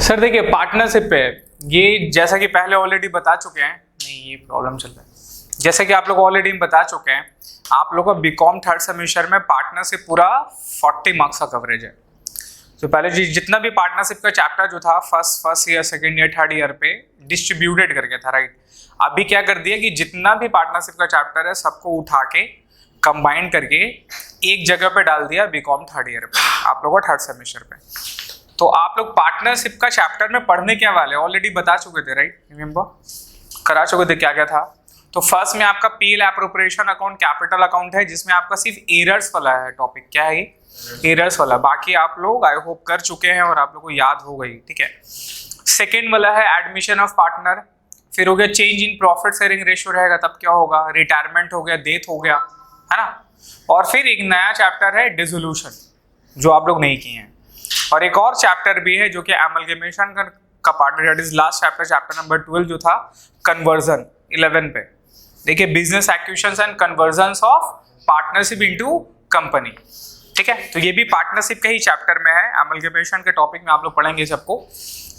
Sir देखिए partnership पे ये जैसा कि पहले ऑलरेडी बता चुके हैं, नहीं ये प्रॉब्लम चल रहा है, जैसे कि आप लोग ऑलरेडी बता चुके हैं, आप लोग का बीकॉम थर्ड सेमेस्टर में पार्टनरशिप पूरा 40 मार्क्स का कवरेज है। तो पहले जितना भी पार्टनरशिप का चैप्टर जो था first year, second year, third year पे डिस्ट्रीब्यूटेड करके था, राइट। अभी क्या कर दिया कि जितना भी पार्टनरशिप का चैप्टर है सबको उठा के कंबाइन करके एक जगह पे डाल दिया बीकॉम थर्ड ईयर पे, आप लोगों का थर्ड सेमेस्टर पे। तो आप लोग पार्टनरशिप का चैप्टर में पढ़ने क्या वाले ऑलरेडी बता चुके थे, राइट, रिमेंबर करा चुके थे क्या क्या था। तो फर्स्ट में आपका PL appropriation account capital account है, जिसमें आपका सिर्फ एरर्स वाला है टॉपिक, क्या है एरर्स वाला, बाकी आप लोग आई होप कर चुके हैं और आप लोग को याद हो गई, ठीक है। सेकेंड वाला है एडमिशन ऑफ पार्टनर, फिर हो गया change in profit sharing ratio रहेगा, तब क्या होगा, रिटायरमेंट हो गया, डेथ हो गया, है ना। और फिर एक नया चैप्टर है डिसोल्यूशन, जो आप लोग नहीं किए हैं, और एक और चैप्टर भी है जो कि एमलगेमेशन का पार्ट है, that is last chapter, chapter number 12 जो था कन्वर्जन 11 पे। देखिए business acquisitions and convergence of partnership into company, ठीक है। तो ये भी पार्टनरशिप का ही चैप्टर में है, एमलगेमेशन के टॉपिक में आप लोग पढ़ेंगे सबको।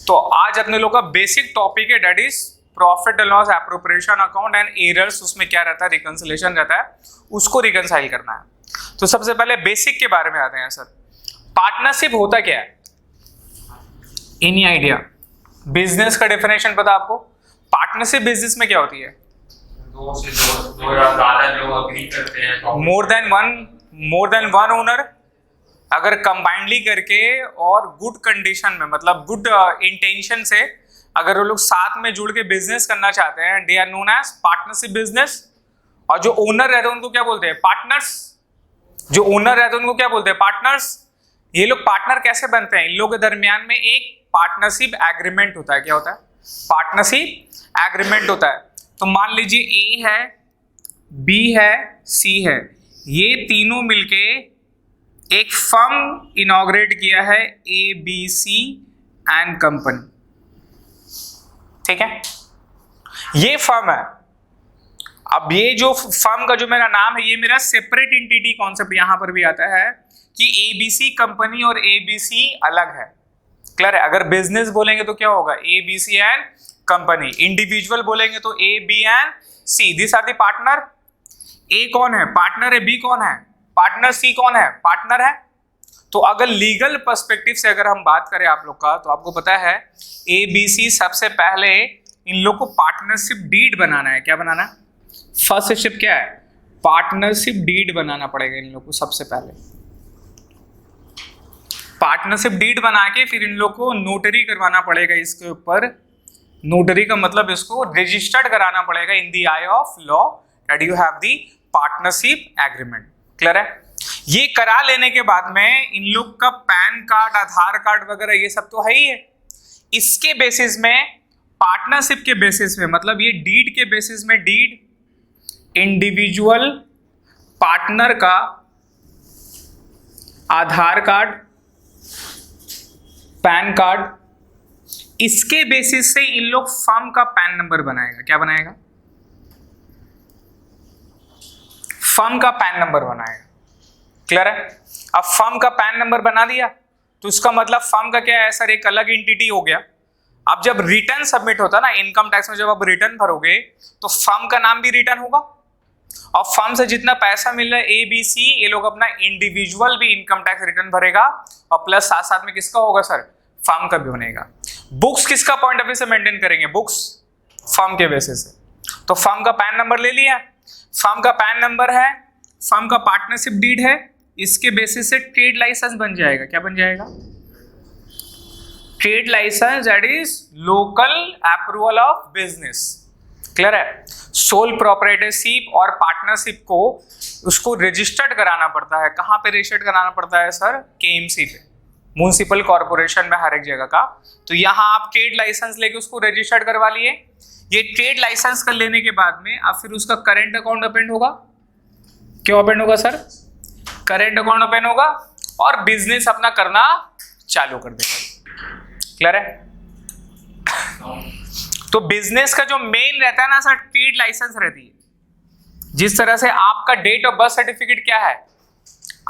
तो आज अपने लोग का बेसिक टॉपिक है that is profit and loss appropriation account and errors, उसमें क्या रहता है, रिकंसिलेशन रहता है, उसको रिकंसाइल करना है। तो सबसे पहले बेसिक के बारे में आते हैं सर। पार्टनरशिप होता क्या है, एनी आइडिया? बिजनेस का डेफिनेशन पता आपको? पार्टनरशिप बिजनेस में क्या होती है? दो से दो या ज्यादा लोग अग्री करते हैं, मोर देन वन ओनर, अगर कंबाइंडली करके और गुड कंडीशन में, मतलब गुड इंटेंशन से अगर वो लोग साथ में जुड़ के बिजनेस करना चाहते हैं, they are known as partnership business. और जो ओनर रहते हैं उनको क्या बोलते हैं, पार्टनर्स। जो ओनर रहते हैं उनको क्या बोलते हैं, पार्टनर्स। ये लोग पार्टनर कैसे बनते हैं, इन लोगों के दरमियान में एक पार्टनरशिप एग्रीमेंट होता है, क्या होता है, पार्टनरशिप एग्रीमेंट होता है। तो मान लीजिए ए है, बी है, सी है, ये तीनों मिलके एक फर्म इनॉग्रेट किया है, A B C and company, ठीक है, ये फर्म है। अब ये जो फर्म का जो मेरा नाम है, ये मेरा सेपरेट एंटिटी कॉन्सेप्ट यहां पर भी आता है कि एबीसी कंपनी और एबीसी अलग है, क्लियर है। अगर बिजनेस बोलेंगे तो क्या होगा, एबीसी एंड कंपनी। इंडिविजुअल बोलेंगे तो A B and C, this are the partner. A कौन है, पार्टनर है, बी कौन है, पार्टनर, सी कौन है, पार्टनर है। तो अगर लीगल पर्सपेक्टिव से अगर हम बात करें आप लोग का, तो आपको पता है ए बी सी सबसे पहले इन लोग को पार्टनरशिप डीड बनाना है। क्या बनाना है, फर्स्ट स्टेप क्या है, पार्टनरशिप डीड बनाना पड़ेगा इन लोग को सबसे पहले। पार्टनरशिप डीड बना के फिर इन लोग को नोटरी करवाना पड़ेगा इसके ऊपर। नोटरी का मतलब इसको रजिस्टर्ड कराना पड़ेगा in the I of law that you have the partnership agreement, clear है। ये करा लेने के बाद में इन लोग का पैन कार्ड, आधार कार्ड वगैरह ये सब तो है ही है। इसके बेसिस में, पार्टनरशिप के बेसिस में, मतलब ये डीड के बेसिस में, डीड, इंडिविजुअल पार्टनर का आधार कार्ड, पैन कार्ड, इसके बेसिस से इन लोग फर्म का पैन नंबर बनाएगा। क्या बनाएगा, फर्म का पैन नंबर बनाएगा, क्लियर है। अब फर्म का पैन नंबर बना दिया तो इसका मतलब फर्म का क्या है सर, एक अलग एंटिटी हो गया। अब जब रिटर्न सबमिट होता है ना इनकम टैक्स में, जब आप रिटर्न भरोगे तो फर्म का नाम भी रिटर्न होगा, और फर्म से जितना पैसा मिल रहा है ए बी सी, ये लोग अपना इंडिविजुअल भी इनकम टैक्स रिटर्न भरेगा, और प्लस साथ साथ में किसका होगा सर, फर्म का भी बनेगा। बुक्स किसका पॉइंट ऑफ व्यू से मेंटेन करेंगे, बुक्स फर्म के बेसिस से। तो फर्म का पैन नंबर ले लिया, फर्म का पैन नंबर है, फर्म का पार्टनरशिप डीड है, इसके बेसिस से ट्रेड लाइसेंस बन जाएगा। क्या बन जाएगा, trade license, that is local approval of business, clear है। सोल प्रोप्राइटरशिप और पार्टनरशिप को उसको रजिस्टर्ड कराना पड़ता है, कहां पे रजिस्टर्ड कराना पड़ता है सर, केएमसी पे, म्युनिसिपल कॉर्पोरेशन में, हर एक जगह का। तो यहाँ आप ट्रेड लाइसेंस लेके उसको रजिस्टर्ड करवा लिए। ये ट्रेड लाइसेंस कर लेने के बाद में अब फिर उसका करेंट अकाउंट ओपन होगा। क्यों ओपन होगा सर, करेंट अकाउंट ओपन होगा और बिजनेस अपना करना चालू कर देगा, क्लियर है। तो बिजनेस का जो मेन रहता है ना सर, ट्रेड लाइसेंस रहती है। जिस तरह से आपका डेट ऑफ बर्थ सर्टिफिकेट क्या है,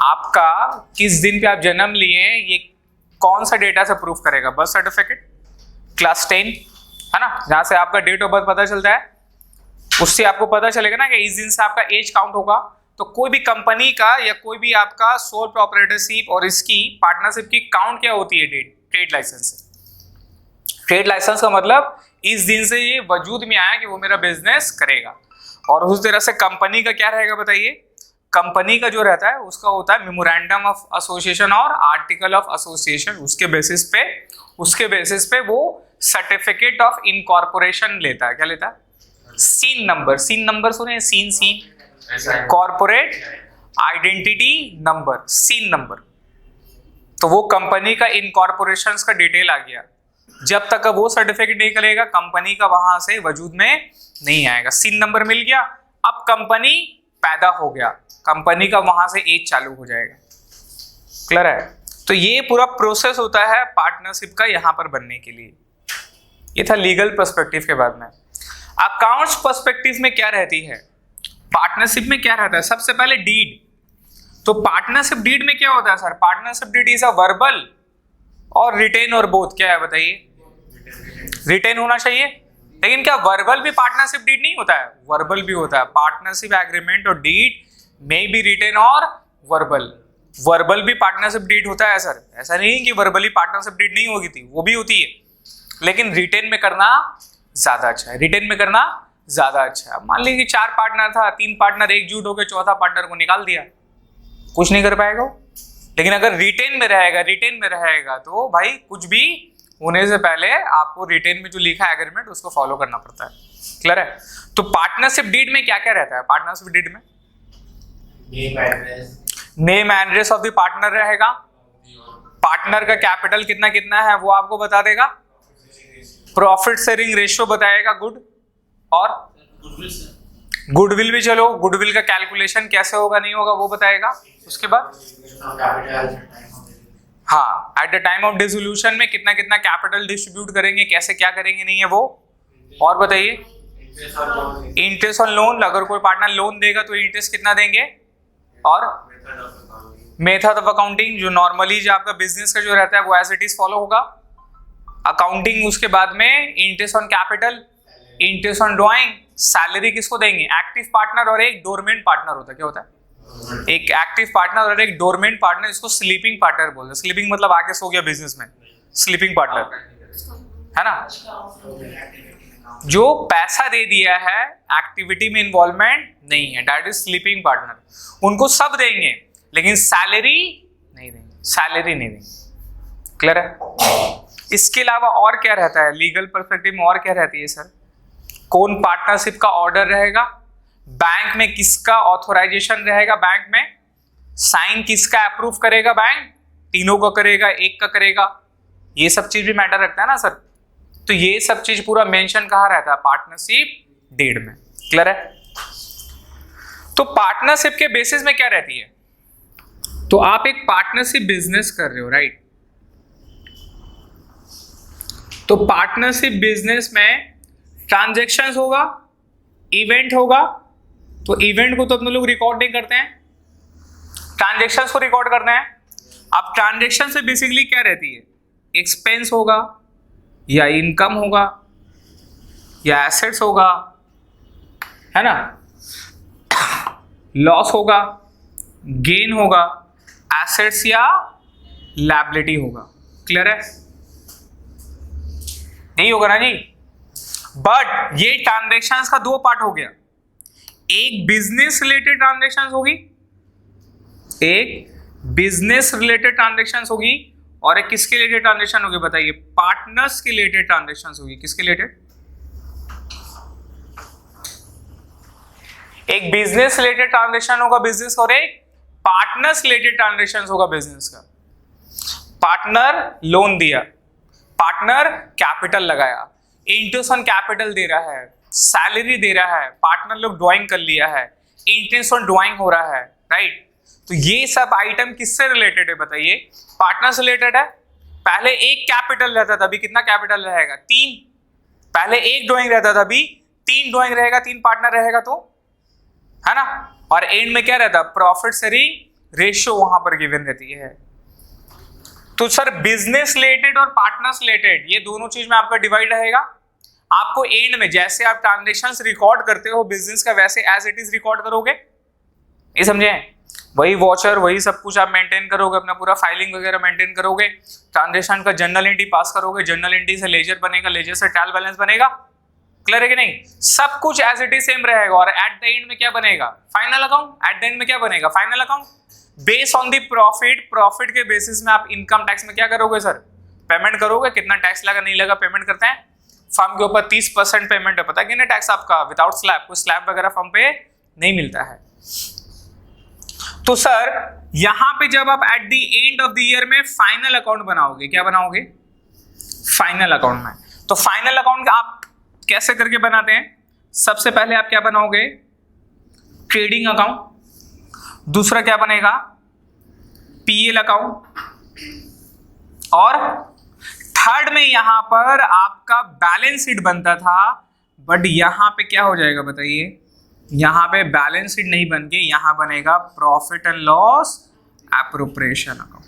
आपका किस दिन पे आप जन्म लिए, ये कौन सा डेटा से प्रूफ करेगा, बर्थ सर्टिफिकेट। क्लास 10 है ना, जहां से आपका डेट ऑफ बर्थ पता चलता है, उससे आपको पता चलेगा ना कि इस दिन से आपका एज काउंट होगा। तो कोई भी कंपनी का या कोई भी आपका सोल प्रोप्राइटरशिप और इसकी पार्टनरशिप की काउंट क्या होती है, डेट, ट्रेड लाइसेंस से। ट्रेड लाइसेंस का मतलब इस दिन से ये वजूद में आया कि वो मेरा बिजनेस करेगा। और उस तरह से कंपनी का क्या रहेगा बताइए, कंपनी का जो रहता है उसका होता है मेमोरेंडम ऑफ एसोसिएशन और आर्टिकल ऑफ एसोसिएशन। उसके बेसिस पे वो सर्टिफिकेट ऑफ इनकॉर्पोरेशन लेता है। क्या लेता है? सीन नंबर सुने, CIN corporate identity number, CIN number. तो वो कंपनी का इनकॉर्पोरेशन का डिटेल आ गया। जब तक वो सर्टिफिकेट नहीं करेगा कंपनी का वहां से वजूद में नहीं आएगा। सीन नंबर मिल गया, अब कंपनी पैदा हो गया, कंपनी का वहां से एज चालू हो जाएगा। क्लियर है? तो ये पूरा प्रोसेस होता है पार्टनरशिप का यहां पर बनने के लिए। ये था लीगल पर्सपेक्टिव के बाद में। अकाउंट्स पर्सपेक्टिव में क्या रहती है, पार्टनरशिप में क्या रहता है? सबसे पहले डीड। तो पार्टनरशिप डीड में क्या होता है sir? Partnership deed is a verbal और रिटेन और बोथ। क्या है बताइए? रिटेन होना चाहिए, लेकिन क्या वर्बल भी पार्टनरशिप डीड नहीं होता है? वर्बल भी होता है। पार्टनरशिप एग्रीमेंट और डीड में भी रिटेन और वर्बल भी पार्टनरशिप डीड होता है सर। ऐसा नहीं कि वर्बली पार्टनरशिप डीड नहीं होगी थी, वो भी होती है, लेकिन रिटेन में करना ज्यादा अच्छा है। रिटेन में करना ज्यादा अच्छा है। मान लीजिए 4 पार्टनर था, 3 पार्टनर एकजुट हो गए, चौथा पार्टनर को निकाल दिया, कुछ नहीं कर पाएगा। लेकिन अगर रिटेन में रहेगा तो भाई कुछ भी होने से पहले आपको रिटेन में जो लिखा है एग्रीमेंट उसको फॉलो करना पड़ता है। क्लियर है? तो पार्टनरशिप डीड में क्या क्या रहता है? पार्टनरशिप डीड में name address of the partner रहेगा, पार्टनर का कैपिटल कितना कितना है वो आपको बता देगा, प्रॉफिट शेयरिंग रेशियो बताएगा, और गुडविल भी, चलो गुडविल का कैलकुलेशन कैसे होगा नहीं होगा वो बताएगा। उसके बाद हाँ, at the time of dissolution में कितना कितना कैपिटल डिस्ट्रीब्यूट करेंगे, कैसे क्या करेंगे नहीं है वो। और बताइए इंटरेस्ट ऑन लोन, अगर कोई पार्टनर लोन देगा तो इंटरेस्ट कितना देंगे, और मेथड ऑफ अकाउंटिंग जो नॉर्मली जो आपका बिजनेस का जो रहता है वो एज इट इज फॉलो होगा। अकाउंटिंग उसके बाद में interest on capital, interest on drawing, salary किसको देंगे? एक्टिव पार्टनर और एक डोरमेंट पार्टनर होता है। क्या होता है? एक एक्टिव पार्टनर और एक डोरमेंट पार्टनर, इसको स्लीपिंग पार्टनर बोलते हैं। स्लीपिंग मतलब आके सो गया बिजनेस में, स्लीपिंग पार्टनर है ना, जो पैसा दे दिया है, एक्टिविटी में इन्वॉल्वमेंट नहीं है, दैट इज स्लीपिंग पार्टनर। उनको सब देंगे लेकिन सैलरी नहीं देंगे। क्लियर है? इसके अलावा और क्या रहता है लीगल पर्सपेक्टिव में? और क्या रहती है सर? कौन पार्टनरशिप का ऑर्डर रहेगा, बैंक में किसका ऑथोराइजेशन रहेगा, बैंक में साइन किसका अप्रूव करेगा, बैंक तीनों का करेगा, एक का करेगा, ये सब चीज भी मैटर रखता है ना सर। तो ये सब चीज पूरा मेंशन कहाँ रहता है? पार्टनरशिप डीड में। क्लियर है? तो पार्टनरशिप के बेसिस में क्या रहती है? तो आप एक पार्टनरशिप बिजनेस कर रहे हो, राइट? तो पार्टनरशिप बिजनेस में ट्रांजैक्शंस होगा, इवेंट होगा। तो इवेंट को तो अपने लोग रिकॉर्ड नहीं करते हैं, ट्रांजैक्शंस को रिकॉर्ड करते हैं। अब ट्रांजैक्शन से बेसिकली क्या रहती है? एक्सपेंस होगा या इनकम होगा या एसेट्स होगा, है ना, लॉस होगा, गेन होगा, एसेट्स या लायबिलिटी होगा। क्लियर है? नहीं होगा ना जी? बट ये ट्रांजैक्शंस का 2 पार्ट हो गया। एक बिजनेस रिलेटेड ट्रांजैक्शंस होगी, और एक किसके रिलेटेड ट्रांजैक्शन होगी बताइए? पार्टनर्स के रिलेटेड ट्रांजैक्शंस होगी। किसके रिलेटेड? एक बिजनेस रिलेटेड ट्रांजैक्शन होगा बिजनेस, और एक पार्टनर्स रिलेटेड ट्रांजैक्शन होगा बिजनेस का। पार्टनर लोन दिया, पार्टनर कैपिटल लगाया, इंटरेस्ट ऑन कैपिटल दे रहा है, सैलरी दे रहा है, पार्टनर लोग ड्राइंग कर लिया है, इंटरेस्ट ऑन ड्राइंग हो रहा है, राइट? तो ये सब आइटम किससे रिलेटेड है बताइए? पार्टनर से रिलेटेड है। पहले एक कैपिटल रहता था, अभी कितना कैपिटल रहेगा? 3। पहले एक ड्राइंग रहता था, अभी 3 ड्राइंग रहेगा, 3 पार्टनर रहेगा, तो है ना। और एंड में क्या रहता? प्रॉफिट शेयरिंग रेशियो वहां पर गिवन रहती है। तो सर बिजनेस रिलेटेड और पार्टनर्स रिलेटेड ये दोनों चीज में आपका डिवाइड रहेगा। आपको एंड में जैसे आप ट्रांजेक्शंस रिकॉर्ड करते हो बिजनेस का वैसे एज इट इज रिकॉर्ड करोगे, ये समझे? वही वॉचर वही सब कुछ आप मेंटेन करोगे, अपना पूरा फाइलिंग वगैरह मेंटेन करोगे, ट्रांजेक्शन का जर्नल एंट्री पास करोगे, जर्नल एंट्री से लेजर बनेगा, लेजर से ट्रायल बैलेंस बनेगा। क्लियर है कि नहीं? सब कुछ एज इट इज सेम रहेगा। और एट द एंड में क्या बनेगा? Final account. At the end में क्या बनेगा? Final account. Based on the profit, profit के बेसिस में आप इनकम टैक्स में क्या करोगे सर? पेमेंट करोगे। कितना टैक्स लगा नहीं लगा पेमेंट करते हैं। फर्म के ऊपर 30% पेमेंट है, पता है कि नहीं टैक्स आपका, विदाउट स्लैब। कोई स्लैब वगैरह फर्म पे नहीं मिलता है। तो सर यहां पे जब आप at the end of the year में फाइनल अकाउंट बनाओगे, क्या बनाओगे? फाइनल अकाउंट में। तो फाइनल अकाउंट आप कैसे करके बनाते हैं? सबसे पहले आप क्या बनाओगे? Trading account. दूसरा क्या बनेगा? PL account. और थर्ड में यहां पर आपका बैलेंस शीट बनता था, बट यहां पे क्या हो जाएगा बताइए? यहां पे बैलेंस शीट नहीं बन के यहां बनेगा profit and loss appropriation account.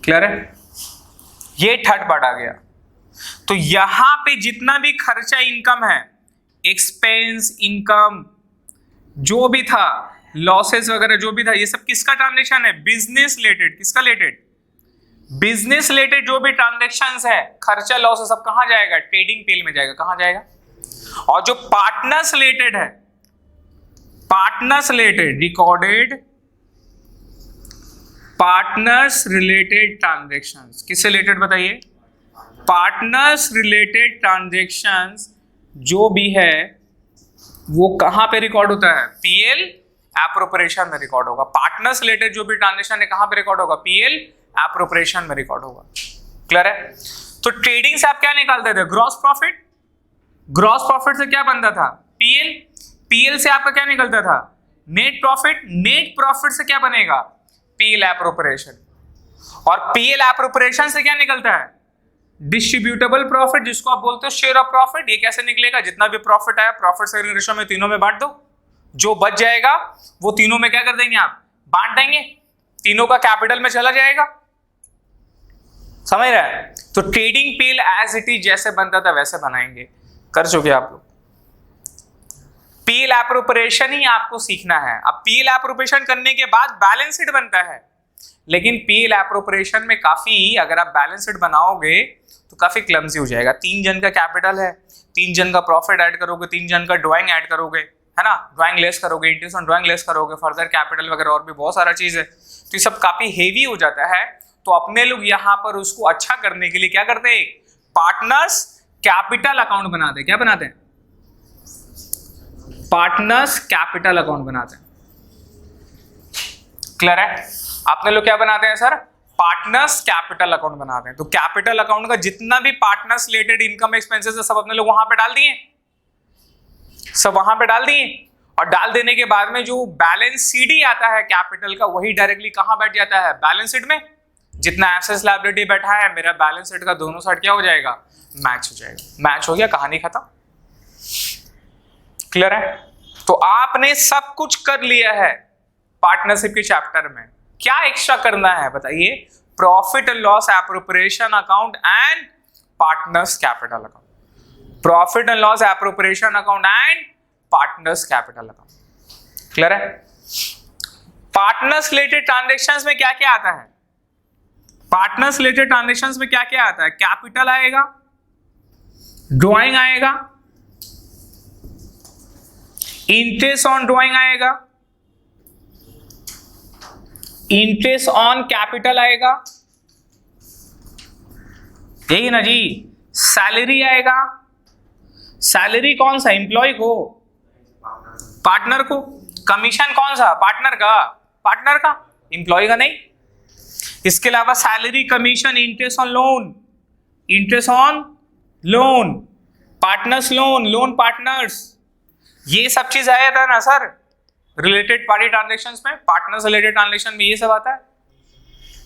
Clear है? ये थर्ड पार्ट आ गया। तो यहां पे जितना भी खर्चा इनकम है, एक्सपेंस इनकम जो भी था, लॉसेस वगैरह जो भी था, ये सब किसका ट्रांजेक्शन है? Business related. किसका रिलेटेड? बिजनेस रिलेटेड जो भी ट्रांजेक्शंस है, खर्चा लॉस सब कहां जाएगा? ट्रेडिंग पीएल में जाएगा। कहां जाएगा? और जो पार्टनर्स रिलेटेड है, partners related recorded partners related transactions. किससे रिलेटेड बताइए? पार्टनर्स रिलेटेड ट्रांजेक्शंस जो भी है वो कहां पे रिकॉर्ड होता है? पीएल एप्रोप्रिएशन में रिकॉर्ड होगा। पार्टनर्स रिलेटेड जो भी ट्रांजेक्शन है कहां पे रिकॉर्ड होगा? पीएल एप्रोप्रिएशन में रिकॉर्ड होगा। क्लियर है? तो ट्रेडिंग से आप क्या निकालते थे? Gross profit. ग्रॉस प्रॉफिट से क्या बनता था? पीएल। पीएल से आपका क्या निकलता था? Net profit. नेट प्रॉफिट से क्या बनेगा? PL appropriation. और पीएल एप्रोप्रिएशन से क्या निकलता है? डिस्ट्रीब्यूटेबल प्रॉफिट, जिसको आप बोलते हो शेयर ऑफ प्रॉफिट। ये कैसे निकलेगा? जितना भी प्रॉफिट आया प्रॉफिट शेयरिंग रेशियो में तीनों में बांट दो, जो बच जाएगा वो तीनों में क्या कर देंगे आप? बांट देंगे। तीनों का कैपिटल में चला जाएगा। समझ रहे हैं? तो trading P L as it is बनता था वैसे बनाएंगे। कर चुके आप लोग। पीएल एप्रोप्रिएशन ही आपको सीखना है। अब पीएल एप्रोप्रिएशन करने के बाद बैलेंस शीट बनता है, लेकिन पीएल एप्रोप्रिएशन में काफी, अगर आप बैलेंस शीट बनाओगे तो काफी क्लमसी हो जाएगा। 3 जन का कैपिटल है, 3 जन का प्रॉफिट ऐड करोगे, 3 जन का ड्राइंग ऐड करोगे, है ना? ड्राइंग लेस करोगे, इंटरेस्ट ऑन ड्राइंग लेस करोगे, फर्दर कैपिटल वगैरह और भी बहुत सारा चीज है। तो ये सब काफी हेवी हो जाता है। तो अपने लोग यहाँ पर उसको अच्छा करने के लिए क्या करते हैं? पार्टनर्स कैपिटल अकाउंट बनाते हैं। क्या बनाते हैं? पार्टनर्स कैपिटल अकाउंट बनाते हैं। क्लियर है? आपने लोग क्या बनाते हैं सर? पार्टनर्स कैपिटल अकाउंट बनाते हैं। तो कैपिटल अकाउंट का जितना भी पार्टनर्स रिलेटेड इनकम एक्सपेंसेस है सब अपने लोग वहां पे डाल दिए, सब वहां पे डाल दिए। और डाल देने के बाद में जो बैलेंस शीट ही आता है कैपिटल का, वही डायरेक्टली कहां बैठ जाता है? बैलेंस शीट में। जितना एसेट्स लायबिलिटी बैठा है, मेरा बैलेंस शीट का दोनों साइड क्या हो जाएगा? मैच हो जाएगा। मैच हो गया, कहानी खत्म। क्लियर है? तो आपने सब कुछ कर लिया है पार्टनरशिप के चैप्टर में। क्या एक्स्ट्रा करना है बताइए? Profit and loss appropriation account and partners capital account. Profit and loss appropriation account and partners capital account. Clear है? पार्टनर्स रिलेटेड ट्रांजेक्शंस में क्या क्या आता है? पार्टनर्स रिलेटेड ट्रांजेक्शंस में क्या क्या आता है? कैपिटल आएगा, ड्राइंग आएगा, इंटरेस्ट ऑन ड्राइंग आएगा, इंटरेस्ट ऑन कैपिटल आएगा, यही ना जी। सैलरी आएगा। सैलरी कौन सा? एम्प्लॉय को, पार्टनर को। कमीशन कौन सा? पार्टनर का, पार्टनर का, एम्प्लॉय का नहीं। इसके अलावा salary, commission, interest on loan, interest on loan, partners loan, loan partners, ये सब चीज आया था ना सर रिलेटेड पार्टी ट्रांजेक्शंस में। पार्टनर्स रिलेटेड ट्रांजेक्शन में ये सब आता है।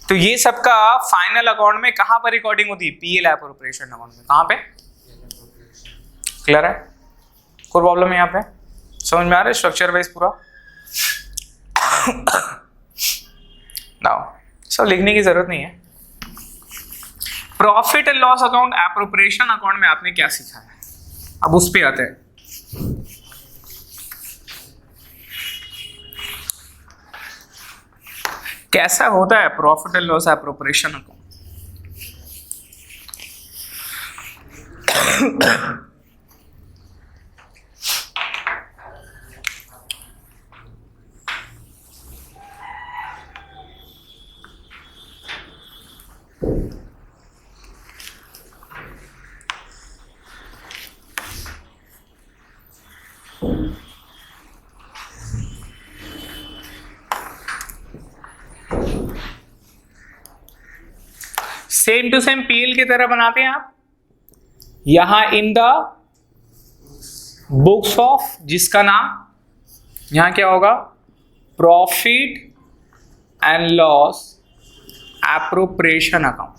तो ये सब का फाइनल अकाउंट में कहां पर रिकॉर्डिंग होती है? पीएल एप्रोप्रिएशन अकाउंट में। कहां पे? क्लियर है? कोई प्रॉब्लम है यहाँ पे? समझ में आ रहा है स्ट्रक्चर वाइज पूरा? नाउ सब लिखने की जरूरत नहीं है। Profit and loss account, appropriation account में आपने क्या सीखा है, अब उस पे आते हैं। कैसा होता है profit and loss appropriation account? Same to same P L तरह बनाते हैं आप। यहां इन द बुक्स ऑफ, जिसका नाम यहां क्या होगा, profit and loss appropriation account.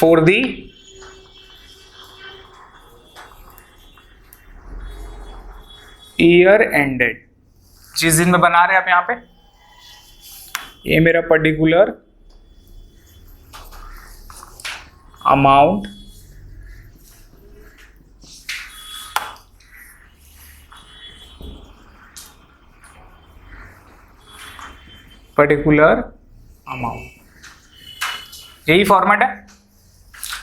For the year ended, जिस दिन में बना रहे हैं आप यहां पे, ये मेरा पर्टिकुलर अमाउंट यही फॉर्मेट है।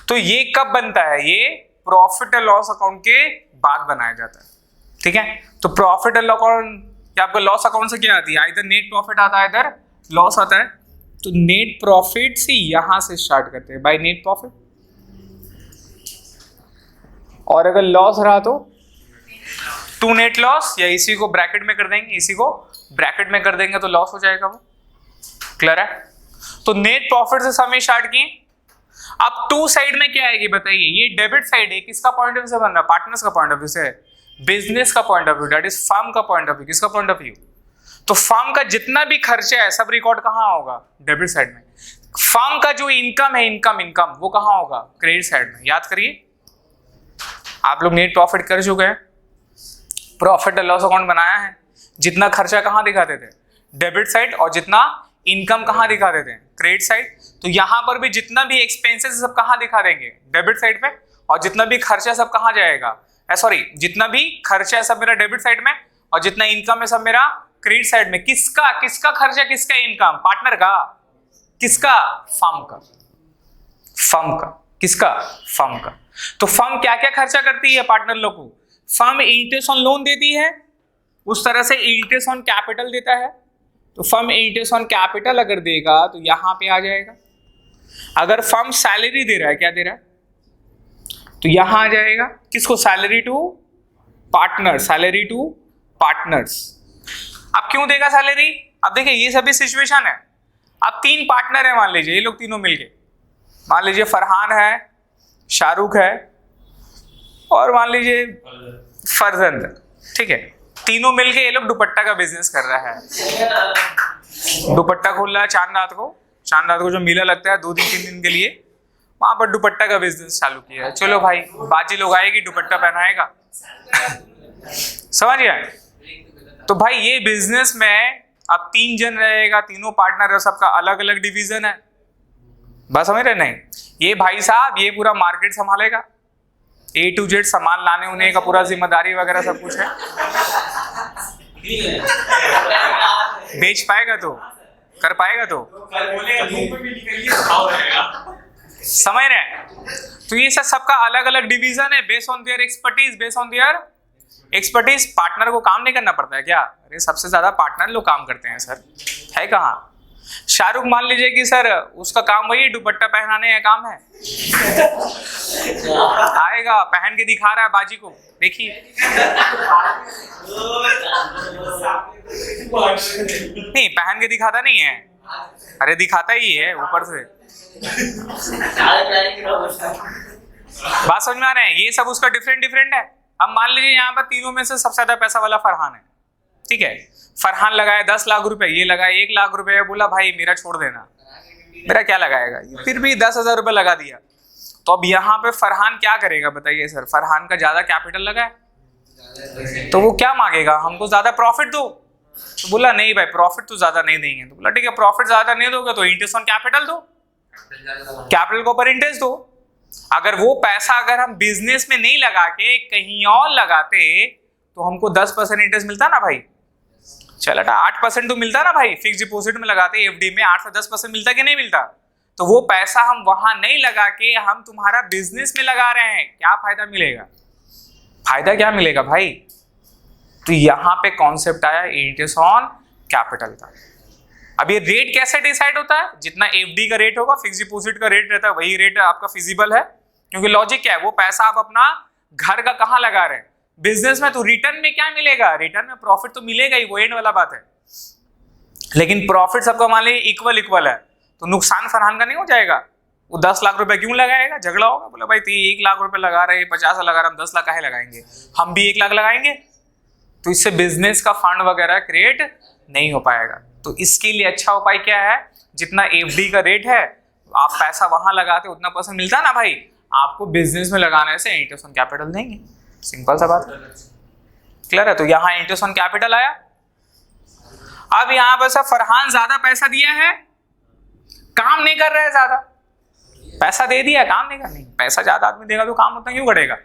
तो ये कब बनता है, ये प्रॉफिट एंड लॉस अकाउंट के बाद बनाया जाता है, ठीक है। तो प्रॉफिट एंड अकाउंट या आपका लॉस अकाउंट से क्या आती है, इधर नेट प्रॉफिट आता है, इधर लॉस आता है। तो नेट प्रॉफिट से यहां से स्टार्ट करते हैं बाय नेट प्रॉफिट, और अगर लॉस रहा तो टू नेट लॉस, या इसी को ब्रैकेट में कर देंगे, इसी को ब्रैकेट में कर देंगे तो लॉस हो जाएगा वो। क्लियर है? तो नेट प्रॉफिट से समय स्टार्ट किए। अब टू साइड में क्या आएगी बताइए, ये डेबिट साइड है, किसका पॉइंट ऑफ व्यू से बन रहा है, पार्टनर्स का पॉइंट ऑफ व्यू से, बिजनेस का point of view, that is firm का पॉइंट ऑफ व्यू। किसका पॉइंट ऑफ व्यू? तो फर्म का जितना भी खर्चा है सब रिकॉर्ड कहां होगा, डेबिट साइड में। फर्म का जो इनकम है, इनकम वो कहां होगा, क्रेडिट साइड में। याद करिए, आप लोग नेट प्रॉफिट कर चुके हैं, प्रॉफिट एंड लॉस अकाउंट बनाया है, जितना खर्चा कहां दिखाते थे, डेबिट साइड, और जितना इनकम कहां दिखाते थे, क्रेडिट साइड। तो यहां पर भी जितना भी एक्सपेंसेस सब कहां दिखा देंगे, डेबिट साइड पे, और जितना भी खर्चा सब कहां जाएगा, सॉरी, जितना भी खर्चा है सब मेरा डेबिट साइड में, और जितना इनकम है सब मेरा क्रेडिट साइड में। किसका खर्चा, किसका इनकम, पार्टनर का, किसका, फर्म का, किसका, फर्म का। तो फर्म क्या क्या खर्चा करती है पार्टनर लोग को, फर्म इंटरेस्ट ऑन लोन देती है, उस तरह से इंटरेस्ट ऑन कैपिटल देता है। तो फर्म इंटरेस्ट ऑन कैपिटल अगर देगा तो यहां पे आ जाएगा। अगर फर्म सैलरी दे रहा है, क्या दे रहा है, तो यहां आ जाएगा, किसको, सैलरी टू पार्टनर्स। अब क्यों देगा सैलरी, अब देखिए ये सभी सिचुएशन है। अब तीन पार्टनर है, मान लीजिए ये लोग तीनों मिलके, मान लीजिए फरहान है, शाहरुख है, और मान लीजिए फरजंद, ठीक है। तीनों मिलके ये लोग दुपट्टा का बिजनेस कर रहा है। दुपट्टा खोल रहा है चांद रात को जो मेला लगता है 2 दिन 3 दिन के लिए, वहां पर दुपट्टा का बिजनेस चालू किया है। चलो भाई, बाजी लोग आएगी, दुपट्टा पहनाएगा। समझ गए? तो भाई ये बिजनेस में अब 3 जन रहेगा, तीनों पार्टनर है, सबका अलग अलग डिवीजन है। बस समझ रहे? नहीं, ये भाई साहब ये पूरा मार्केट संभालेगा, A to Z सामान लाने उन्हें का पूरा जिम्मेदारी वगैरह सब कुछ है। बेच पाएगा तो, कर पाएगा तो, समझ रहे हैं? तो ये सबका अलग अलग डिवीजन है, based on their expertise. Partner को काम नहीं करना पड़ता है क्या? अरे सबसे ज्यादा पार्टनर लोग काम करते हैं सर, है कहाँ? शाहरुख मान लीजिए कि सर उसका काम वही दुपट्टा पहनाने का काम है, आएगा पहन के दिखा रहा है बाजी को, देखिए। नहीं, पहन के दिखाता नहीं है, अरे दिखाता ही है ऊपर से। बात समझ में आ रहे हैं? ये सब उसका डिफरेंट है। अब मान लीजिए यहाँ पर तीनों में से सबसे ज्यादा पैसा वाला फरहान है, ठीक है। फरहान लगाया 10 लाख रुपए, ये लगाया 1 लाख रुपए, बोला भाई मेरा छोड़ देना, मेरा क्या लगाएगा, फिर भी 10,000 रुपए लगा दिया। तो अब यहाँ पे फरहान क्या करेगा बताइए सर, फरहान का ज्यादा कैपिटल लगा है तो वो क्या मांगेगा, हमको ज्यादा प्रॉफिट दो। तो बोला नहीं भाई प्रॉफिट तो ज्यादा नहीं देंगे। तो बोला ठीक है प्रॉफिट ज्यादा नहीं दोगे तो इंटरेस्ट ऑन कैपिटल दो, कैपिटल के ऊपर इंटरेस्ट दो। अगर वो पैसा अगर हम बिजनेस में नहीं लगा के कहीं और लगाते तो हमको 10% इंटरेस्ट मिलता ना भाई, चल 8% तो मिलता ना भाई, फिक्स डिपॉजिट में लगाते एफडी में 8 से 10% मिलता कि नहीं मिलता। तो वो पैसा हम वहां नहीं लगा के हम तुम्हारा बिजनेस में लगा रहे हैं, क्या फायदा मिलेगा, फायदा क्या मिलेगा भाई। तो यहां पे कॉन्सेप्ट आया इंटरेस्ट ऑन कैपिटल का। अब ये रेट कैसे डिसाइड होता है, जितना एफडी का रेट होगा फिक्स डिपॉजिट का रेट रहता है वही रेट आपका फिजिबल है, क्योंकि लॉजिक क्या है, वो पैसा आप अपना घर का कहां लगा रहे हैं, बिजनेस में। तो रिटर्न में क्या मिलेगा, रिटर्न में प्रॉफिट तो मिलेगा ही, वो एंड वाला बात है। लेकिन प्रॉफिट सबका मान लीजिए इक्वल है, तो नुकसान फरहान का नहीं हो जाएगा। वो 10 लाख रुपए क्यों लगाएगा, झगड़ा होगा, बोला भाई तू 1 लाख रुपए लगा रहे 50 लगा रहे, हम 10 लाख काहे लगाएंगे, हम भी 1 लाख लगाएंगे। तो इससे बिजनेस का फंड वगैरह क्रिएट नहीं हो पाएगा। तो इसके लिए अच्छा उपाय क्या है, जितना एफडी का रेट है आप पैसा वहां लगाते उतना % मिलता ना भाई, आपको बिजनेस में लगाने से इंटरेस्ट ऑन कैपिटल देंगे, सिंपल सा बात, क्लियर है। तो यहाँ इंटरेस्ट ऑन कैपिटल आया। अब यहाँ पर सब फरहान ज्यादा पैसा दिया है, काम नहीं कर रहा है, ज्यादा पैसा दे दिया काम नहीं कर, नहीं पैसा ज्यादा आदमी देगा तो काम उतना क्यों करेगा,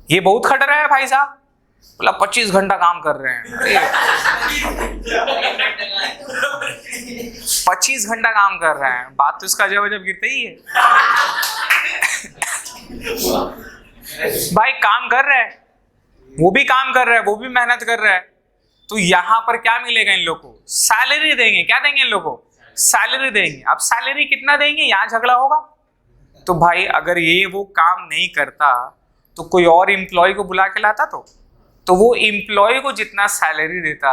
ये बहुत खट रहा है भाई साहब, बोला 25 घंटा काम कर रहे हैं, 25 घंटा काम कर रहे हैं, बात तो इसका जब गिरता ही है भाई काम कर रहा है, वो भी काम कर रहा है, वो भी मेहनत कर रहा है। तो यहां पर क्या मिलेगा इन लोग को, सैलरी देंगे, क्या देंगे इन लोग को, सैलरी देंगे। अब सैलरी कितना देंगे, यहां झगड़ा होगा। तो भाई अगर ये वो काम नहीं करता तो कोई और एम्प्लॉय को बुला के लाता, तो वो एम्प्लॉय को जितना सैलरी देता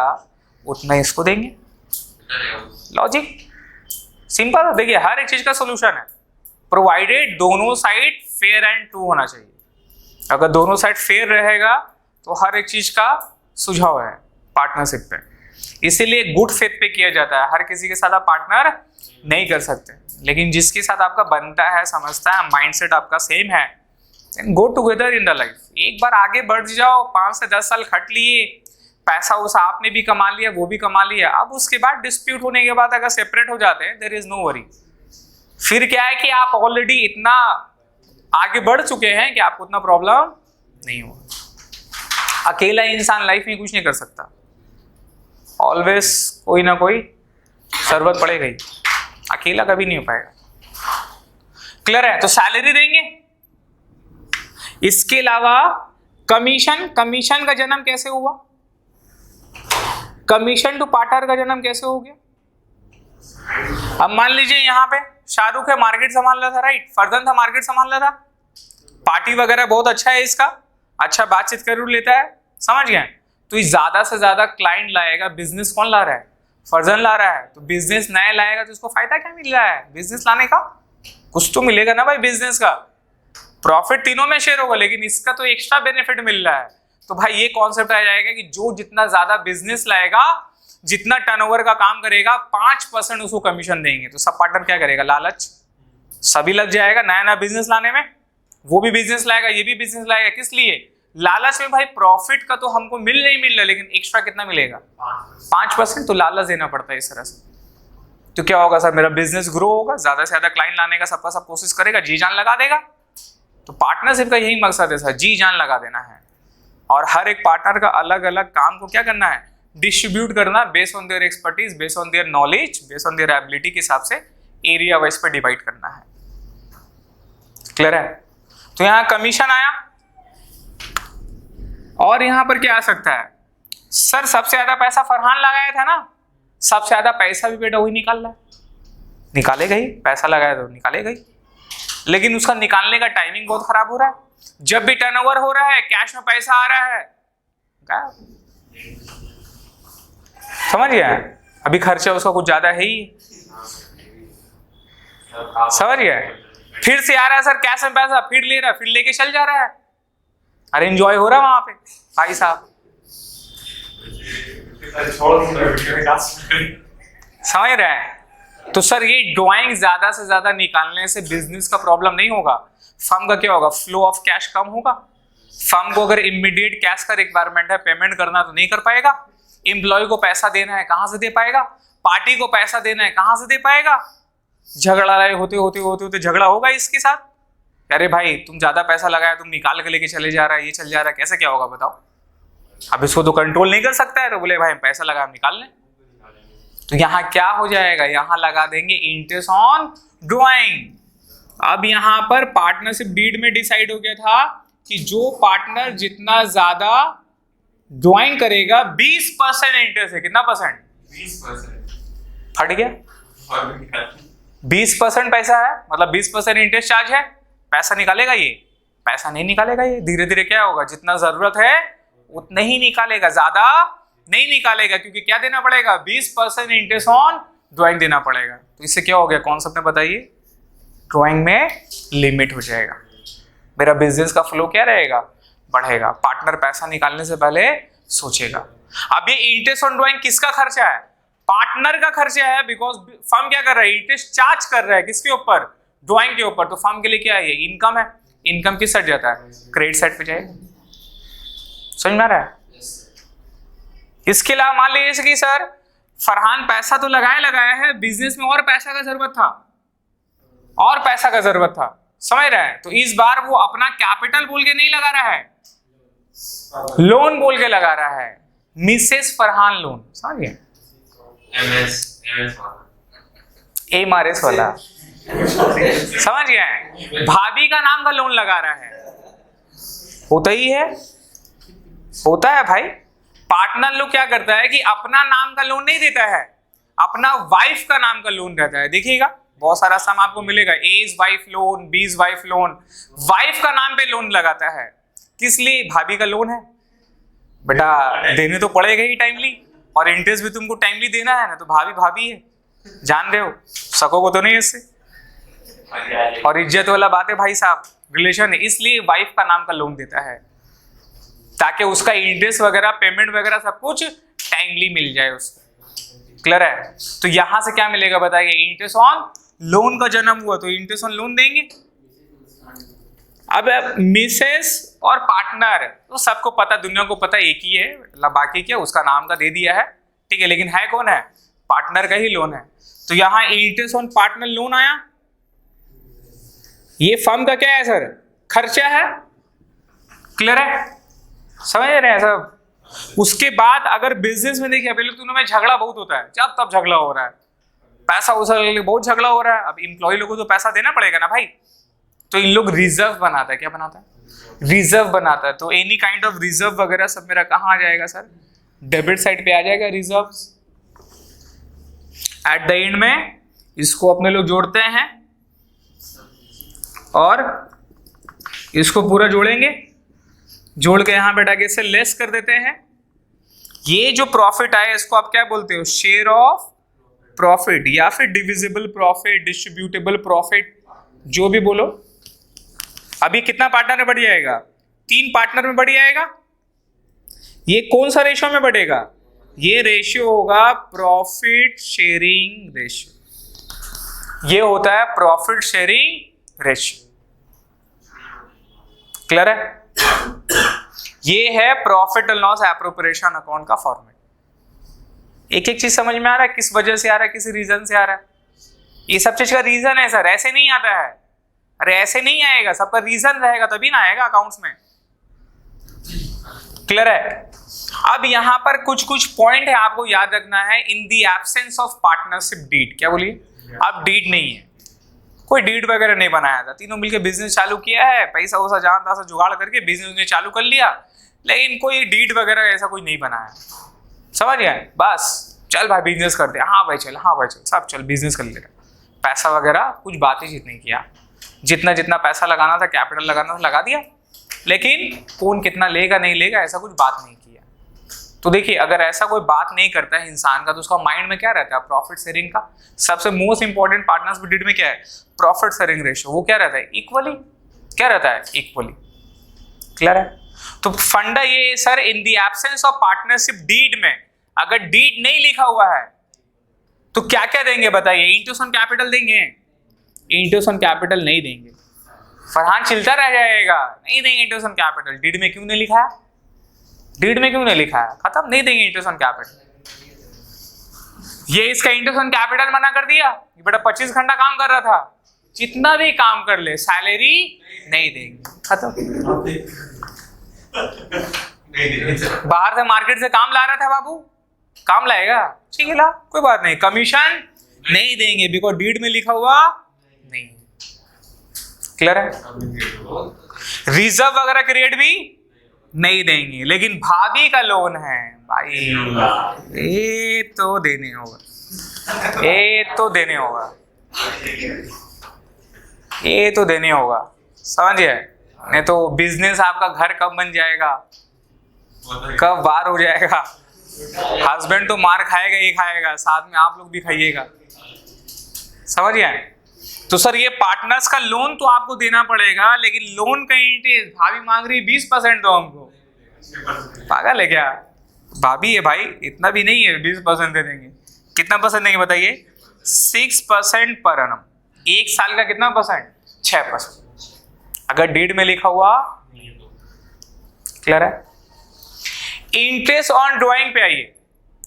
उतना इसको देंगे, लॉजिक सिंपल। देखिए हर एक चीज का सोल्यूशन है, प्रोवाइडेड दोनों साइड फेयर एंड ट्रू होना चाहिए। अगर दोनों साइड फेयर रहेगा तो हर एक चीज का सुझाव है पार्टनरशिप पे, इसीलिए गुड फेथ पे किया जाता है। हर किसी के साथ आप पार्टनर नहीं कर सकते, लेकिन जिसके साथ आपका बनता है, समझता है, माइंडसेट आपका सेम है, go together in the life. एक बार आगे बढ़ जाओ, 5 से 10 साल खट लिए, पैसा उस आपने भी कमा लिया, वो भी कमा लिया। अब उसके बाद डिस्प्यूट होने के बाद अगर सेपरेट हो जाते हैं, देयर इज नो वरी। फिर क्या है कि आप ऑलरेडी इतना आगे बढ़ चुके हैं कि आपको उतना प्रॉब्लम नहीं होगा। अकेला इंसान लाइफ में कुछ नहीं कर सकता, ऑलवेज कोई ना कोई जरूरत पड़ेगा ही, अकेला कभी नहीं हो पाएगा, क्लियर है। तो सैलरी देंगे। इसके अलावा कमीशन का जन्म कैसे हुआ, कमीशन टू पार्टनर का जन्म कैसे हो गया। अब मान लीजिए यहाँ पे शाहरुख है, मार्केट संभाल रहा था, राइट, फरदन था मार्केट संभाल रहा था, पार्टी वगैरह बहुत अच्छा है इसका, अच्छा बातचीत कर लेता है, समझ गए। तो ये ज्यादा से ज्यादा क्लाइंट लाएगा, बिजनेस कौन ला रहा है, फरदन ला रहा है। तो बिजनेस नया लाएगा तो इसको फायदा क्या मिल रहा है, बिजनेस लाने का कुछ तो मिलेगा ना भाई, बिजनेस का प्रॉफिट तीनों में शेयर होगा, लेकिन इसका तो एक्स्ट्रा बेनिफिट मिल रहा है। तो भाई ये कॉन्सेप्ट आ जाएगा कि जो जितना ज्यादा बिजनेस लाएगा, जितना टर्नओवर का काम करेगा, 5% उसको कमीशन देंगे। तो सब पार्टनर क्या करेगा, लालच सभी लग जाएगा नया नया बिजनेस लाने में, वो भी बिजनेस लाएगा, ये भी बिजनेस लाएगा, किस लिए, लालच में। भाई प्रॉफिट का तो हमको मिल रहा, लेकिन एक्स्ट्रा कितना मिलेगा, 5%, तो लालच देना पड़ता है इस तरह से। तो क्या होगा सर, मेरा बिजनेस ग्रो होगा, ज्यादा से ज्यादा क्लाइंट लाने का सबका सब कोशिश करेगा, जी जान लगा देगा। तो पार्टनरशिप का यही मकसद है सर, जी जान लगा देना है। और हर एक पार्टनर का अलग अलग काम को क्या करना है, डिस्ट्रीब्यूट करना, based on their expertise, based on their knowledge, based on their ability के हिसाब से एरिया वाइज पे डिवाइड करना है, क्लियर है। तो यहाँ कमीशन आया। और यहाँ पर क्या आ सकता है, सर सबसे ज्यादा पैसा फरहान लगाया था ना, सबसे ज्यादा पैसा भी बेटा वही निकाल रहा है, निकालेगा ही, पैसा लगाया तो निकालेगा ही, लेकिन उसका निकालने का टाइमिंग बहुत खराब हो रहा है। जब भी टर्नओवर हो रहा है, कैश में पैसा आ रहा है, समझ गया, अभी खर्चा उसका कुछ ज्यादा है ही, समझ गया। फिर से आ रहा है सर कैश में पैसा, फिर ले रहा है, फिर लेके चल जा रहा है, अरे एंजॉय हो रहा है वहां पे भाई साहब, समझ रहे हैं। तो सर ये ड्राइंग ज्यादा से ज्यादा निकालने से बिजनेस का प्रॉब्लम नहीं होगा, फर्म का क्या होगा, फ्लो ऑफ कैश कम होगा। फर्म को अगर इमीडिएट कैश का रिक्वायरमेंट है, पेमेंट करना तो नहीं कर पाएगा। एम्प्लॉय को पैसा देना है, कहां से दे पाएगा। पार्टी को पैसा देना है, कहां से दे पाएगा। झगड़ा होते होते झगड़ा होगा इसके साथ, अरे भाई तुम ज्यादा पैसा लगाया, तुम निकाल के लेके चले जा रहा है, ये चल जा रहा है, कैसे क्या होगा बताओ। अब इसको तो कंट्रोल नहीं कर सकता है, तो बोले भाई हम पैसा लगा, हम निकाल लें। तो यहां क्या हो जाएगा, यहां लगा देंगे इंटरेस्ट ऑन ड्राइंग। अब यहां पर पार्टनरशिप डीड में डिसाइड हो गया था कि जो पार्टनर जितना ज्यादा ड्राइंग करेगा 20% इंटरेस्ट है। कितना परसेंट? 20%। फट गया। 20% पैसा है, मतलब 20% इंटरेस्ट चार्ज है। पैसा निकालेगा ये? पैसा नहीं निकालेगा ये। धीरे धीरे क्या होगा, जितना जरूरत है उतना ही निकालेगा, ज्यादा नहीं निकालेगा, क्योंकि क्या देना पड़ेगा, 20% इंटरेस्ट ऑन ड्राइंग देना पड़ेगा। तो इससे क्या हो गया, कॉन्सेप्ट में बताइए, ड्राइंग में लिमिट हो जाएगा। मेरा बिजनेस का फ्लो क्या रहेगा, बढ़ेगा। पार्टनर पैसा निकालने से पहले सोचेगा। अब ये इंटरेस्ट ऑन ड्राइंग किसका खर्चा है, पार्टनर का खर्चा है, बिकॉज फर्म क्या कर रहा है, इंटरेस्ट चार्ज कर रहा है किसके ऊपर, ड्राइंग के ऊपर। तो फर्म के लिए क्या है, ये इनकम है। इनकम किस साइड जाता है, क्रेडिट साइड पे जाएगा। समझ में आ रहा है? इसके अलावा मान लीजिए कि सर फरहान पैसा तो लगाया है, बिजनेस में और पैसा का जरूरत था, और पैसा का जरूरत था, समझ रहे हैं। तो इस बार वो अपना कैपिटल बोल के नहीं लगा रहा है, लोन बोल के लगा रहा है, मिसेस फरहान लोन। समझिए, MRS वाला समझ गए, भाभी का नाम का लोन लगा रहा है। होता ही है, होता है भाई। पार्टनर लोग क्या करता है कि अपना नाम का लोन नहीं देता है, अपना वाइफ का नाम का लोन रहता है। देखिएगा बहुत सारा सम आपको मिलेगा, A's wife loan, B's wife loan, wife का नाम पे लोन लगाता है। किस लिए, भाभी का लोन है बेटा, देने तो पड़ेगा ही टाइमली, और इंटरेस्ट भी तुमको टाइमली देना है ना, तो भाभी भाभी है, जान रहे हो, सको को तो नहीं इससे। और इज्जत वाला बात है भाई साहब, रिलेशन है, इसलिए वाइफ का नाम का लोन देता है, ताकि उसका इंटरेस्ट वगैरह, पेमेंट वगैरह सब कुछ टाइमली मिल जाए उसको। क्लियर है? तो यहां से क्या मिलेगा बताइए, इंटरेस्ट ऑन लोन का जन्म हुआ तो इंटरेस्ट ऑन लोन देंगे। अब मिसेस और पार्टनर तो सबको पता, दुनिया को पता एक ही है, मतलब बाकी क्या उसका नाम का दे दिया है, ठीक है, लेकिन है कौन है, पार्टनर का ही लोन है। तो यहां इंटरेस्ट ऑन पार्टनर लोन आया, ये फर्म का क्या है सर, खर्चा है। क्लियर है, समझ रहे हैं सब। उसके बाद अगर बिजनेस में देखिए, पहले दोनों में झगड़ा बहुत होता है, जब तब झगड़ा हो रहा है, पैसा वसूलने के लिए बहुत झगड़ा हो रहा है। अब एम्प्लॉय लोगों को तो पैसा देना पड़ेगा ना भाई, तो इन लोग रिजर्व बनाता है, क्या बनाता है, रिजर्व बनाता है। तो एनी काइंड ऑफ रिजर्व वगैरह सब मेरा कहाँ आ जाएगा सर, डेबिट साइड पे आ जाएगा रिजर्व। एट द एंड में इसको अपने लोग जोड़ते हैं और इसको पूरा जोड़ेंगे, जोड़ के यहां बैठा के इससे लेस कर देते हैं। ये जो प्रॉफिट आया इसको आप क्या बोलते हो, शेयर ऑफ प्रॉफिट, या फिर डिविजिबल प्रॉफिट, डिस्ट्रीब्यूटेबल प्रॉफिट, जो भी बोलो। अभी कितना पार्टनर में बढ़ जाएगा, 3 पार्टनर में बढ़ जाएगा। ये कौन सा रेशियो में बढ़ेगा, ये रेशियो होगा प्रॉफिट शेयरिंग रेशियो। ये होता है प्रॉफिट शेयरिंग रेशियो। क्लियर है? ये है profit and loss appropriation account का फॉर्मेट। एक एक चीज समझ में आ रहा है, किस वजह से आ रहा है, किस रीजन से आ रहा है। ये सब चीज का रीजन है सर, ऐसे नहीं आता है, अरे ऐसे नहीं आएगा, सबका रीजन रहेगा तभी ना आएगा अकाउंट्स में। क्लियर है? अब यहां पर कुछ कुछ पॉइंट है आपको याद रखना है। In the absence of partnership deed, क्या बोलिए, अब डीड नहीं है, कोई डीड वगैरह नहीं बनाया था, तीनों मिलकर बिजनेस चालू किया है, पैसा वैसा जहां तहां से जुगाड़ करके बिजनेस ने चालू कर लिया, लेकिन कोई डीड वगैरह ऐसा कोई नहीं बनाया। समझ गए? बस चल भाई बिजनेस करते हैं, हाँ भाई चल, हाँ भाई चल, सब चल बिजनेस कर लेगा। पैसा वगैरह कुछ बातचीत नहीं किया, जितना जितना पैसा लगाना था, कैपिटल लगाना था, लगा दिया, लेकिन कौन कितना लेगा नहीं लेगा ऐसा कुछ बात नहीं किया। तो देखिए, अगर ऐसा कोई बात नहीं करता है इंसान का, तो उसका माइंड में क्या रहता है, प्रॉफिट शेयरिंग का। सबसे मोस्ट इंपॉर्टेंट पार्टनरशिप डीड में क्या है, प्रॉफिट शेयरिंग रेशियो। वो क्या रहता है, इक्वली, क्या रहता है, इक्वली। क्लियर है? तो फंडा ये sir, in the absence of partnership deed में अगर डीड नहीं लिखा हुआ है तो क्या क्या देंगे बताइए, इंटरेस्ट ऑन कैपिटल देंगे, इंटरेस्ट ऑन कैपिटल नहीं देंगे। फरहान चिल्ता रह जाएगा, नहीं देंगे इंटरेस्ट ऑन कैपिटल। डीड में क्यों नहीं लिखा है? डीड में क्यों नहीं लिखा है? खत्म, नहीं देंगे इंटरेस्ट ऑन कैपिटल। ये इसका इंटरेस्ट ऑन कैपिटल मना कर दिया। ये बेटा 25 घंटा काम कर रहा था, जितना भी काम कर ले सैलरी नहीं देंगे, खत्म। बाहर से मार्केट से काम ला रहा था बाबू, काम लाएगा, ठीक है ला, कोई बात नहीं, कमीशन नहीं देंगे बिकॉज डीड में लिखा हुआ नहीं। क्लियर है? रिजर्व वगैरह क्रिएट भी नहीं देंगे, लेकिन भाभी का लोन है भाई, ये तो देने होगा, ये तो देने होगा, ये तो देने होगा, समझिए। नहीं तो बिजनेस आपका घर कब बन जाएगा, कब बाहर हो जाएगा। हस्बैंड तो मार खाएगा ही खाएगा, साथ में आप लोग भी खाइएगा, समझिए। तो सर ये पार्टनर्स का लोन तो आपको देना पड़ेगा, लेकिन लोन का इंटरेस्ट भाभी मांग रही 20% दो हमको, पागल है क्या? भाभी है भाई, इतना भी नहीं है, 20% दे देंगे। कितना परसेंट देंगे बताइए? 6% पर एनम। एक साल का कितना परसेंट? 6%। अगर डेट में लिखा हुआ, क्लियर है? इंटरेस्ट ऑन ड्रॉइंग पे आइए,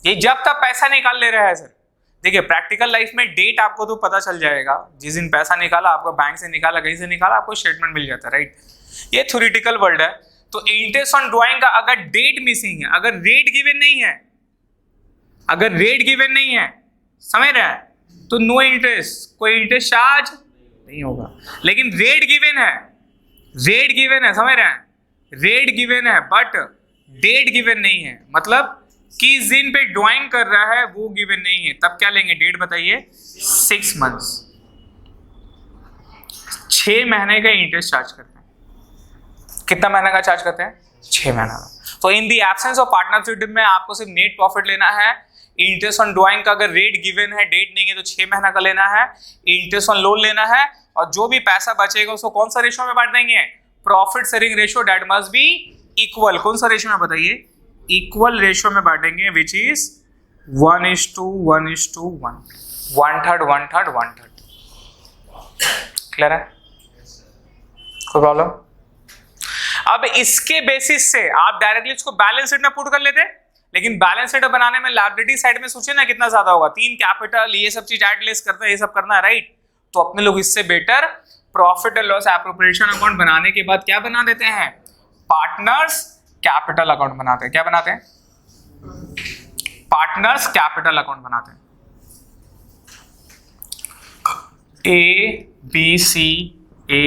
ये जब तक पैसा निकाल ले रहा है सर, देखिए प्रैक्टिकल लाइफ में डेट आपको तो पता चल जाएगा, जिस दिन पैसा निकाला, आपका बैंक से निकाला, कहीं से निकाला, आपको स्टेटमेंट मिल जाता है, राइट? ये थ्योरेटिकल वर्ड है। तो इंटरेस्ट ऑन ड्रॉइंग का अगर डेट मिसिंग है, अगर रेट गिवन नहीं है, अगर रेट गिवन नहीं है, समझ रहे हैं, तो नो इंटरेस्ट, कोई इंटरेस्ट चार्ज नहीं होगा। लेकिन रेट गिवन है, रेट गिवन है, समझ रहे हैं, रेट गिवन है बट डेट गिवन नहीं है, मतलब किस दिन पे ड्राइंग कर रहा है वो गिवन नहीं है, तब क्या लेंगे? डेट बताइए। 6 मंथ्स, 6 महीने का इंटरेस्ट चार्ज करते हैं। कितना महीने का चार्ज करते हैं? 6 महीना का। तो इन दी एब्सेंस ऑफ पार्टनरशिप में आपको सिर्फ नेट प्रॉफिट लेना है। इंटरेस्ट ऑन ड्राइंग का अगर रेट गिवन है, डेट नहीं है, तो 6 महीना का लेना है। इंटरेस्ट ऑन लोन लेना है, और जो भी पैसा बचेगा उसको कौन सा रेशियो में बांट देंगे? Profit sharing ratio, that must be equal. कौन सा रेशियो में बताइए? इक्वल रेशियो में बांटेंगे, विच इज 1:1:1, 1/3 1/3 1/3। क्लियर है? कोई प्रॉब्लम? अब इसके बेसिस से आप डायरेक्टली इसको बैलेंस शीट में पुट कर लेते, लेकिन बैलेंस शीट बनाने में लायबिलिटी साइड में सोचिए ना कितना ज्यादा होगा, 3 कैपिटल, ये सब चीज एड लेस करते हैं, ये सब करना है, राइट? तो अपने लोग इससे better profit and loss appropriation account बनाने के बाद क्या बना देते हैं? पार्टनर्स कैपिटल अकाउंट बनाते हैं। क्या बनाते हैं? पार्टनर्स कैपिटल अकाउंट बनाते हैं। A, B, C, A,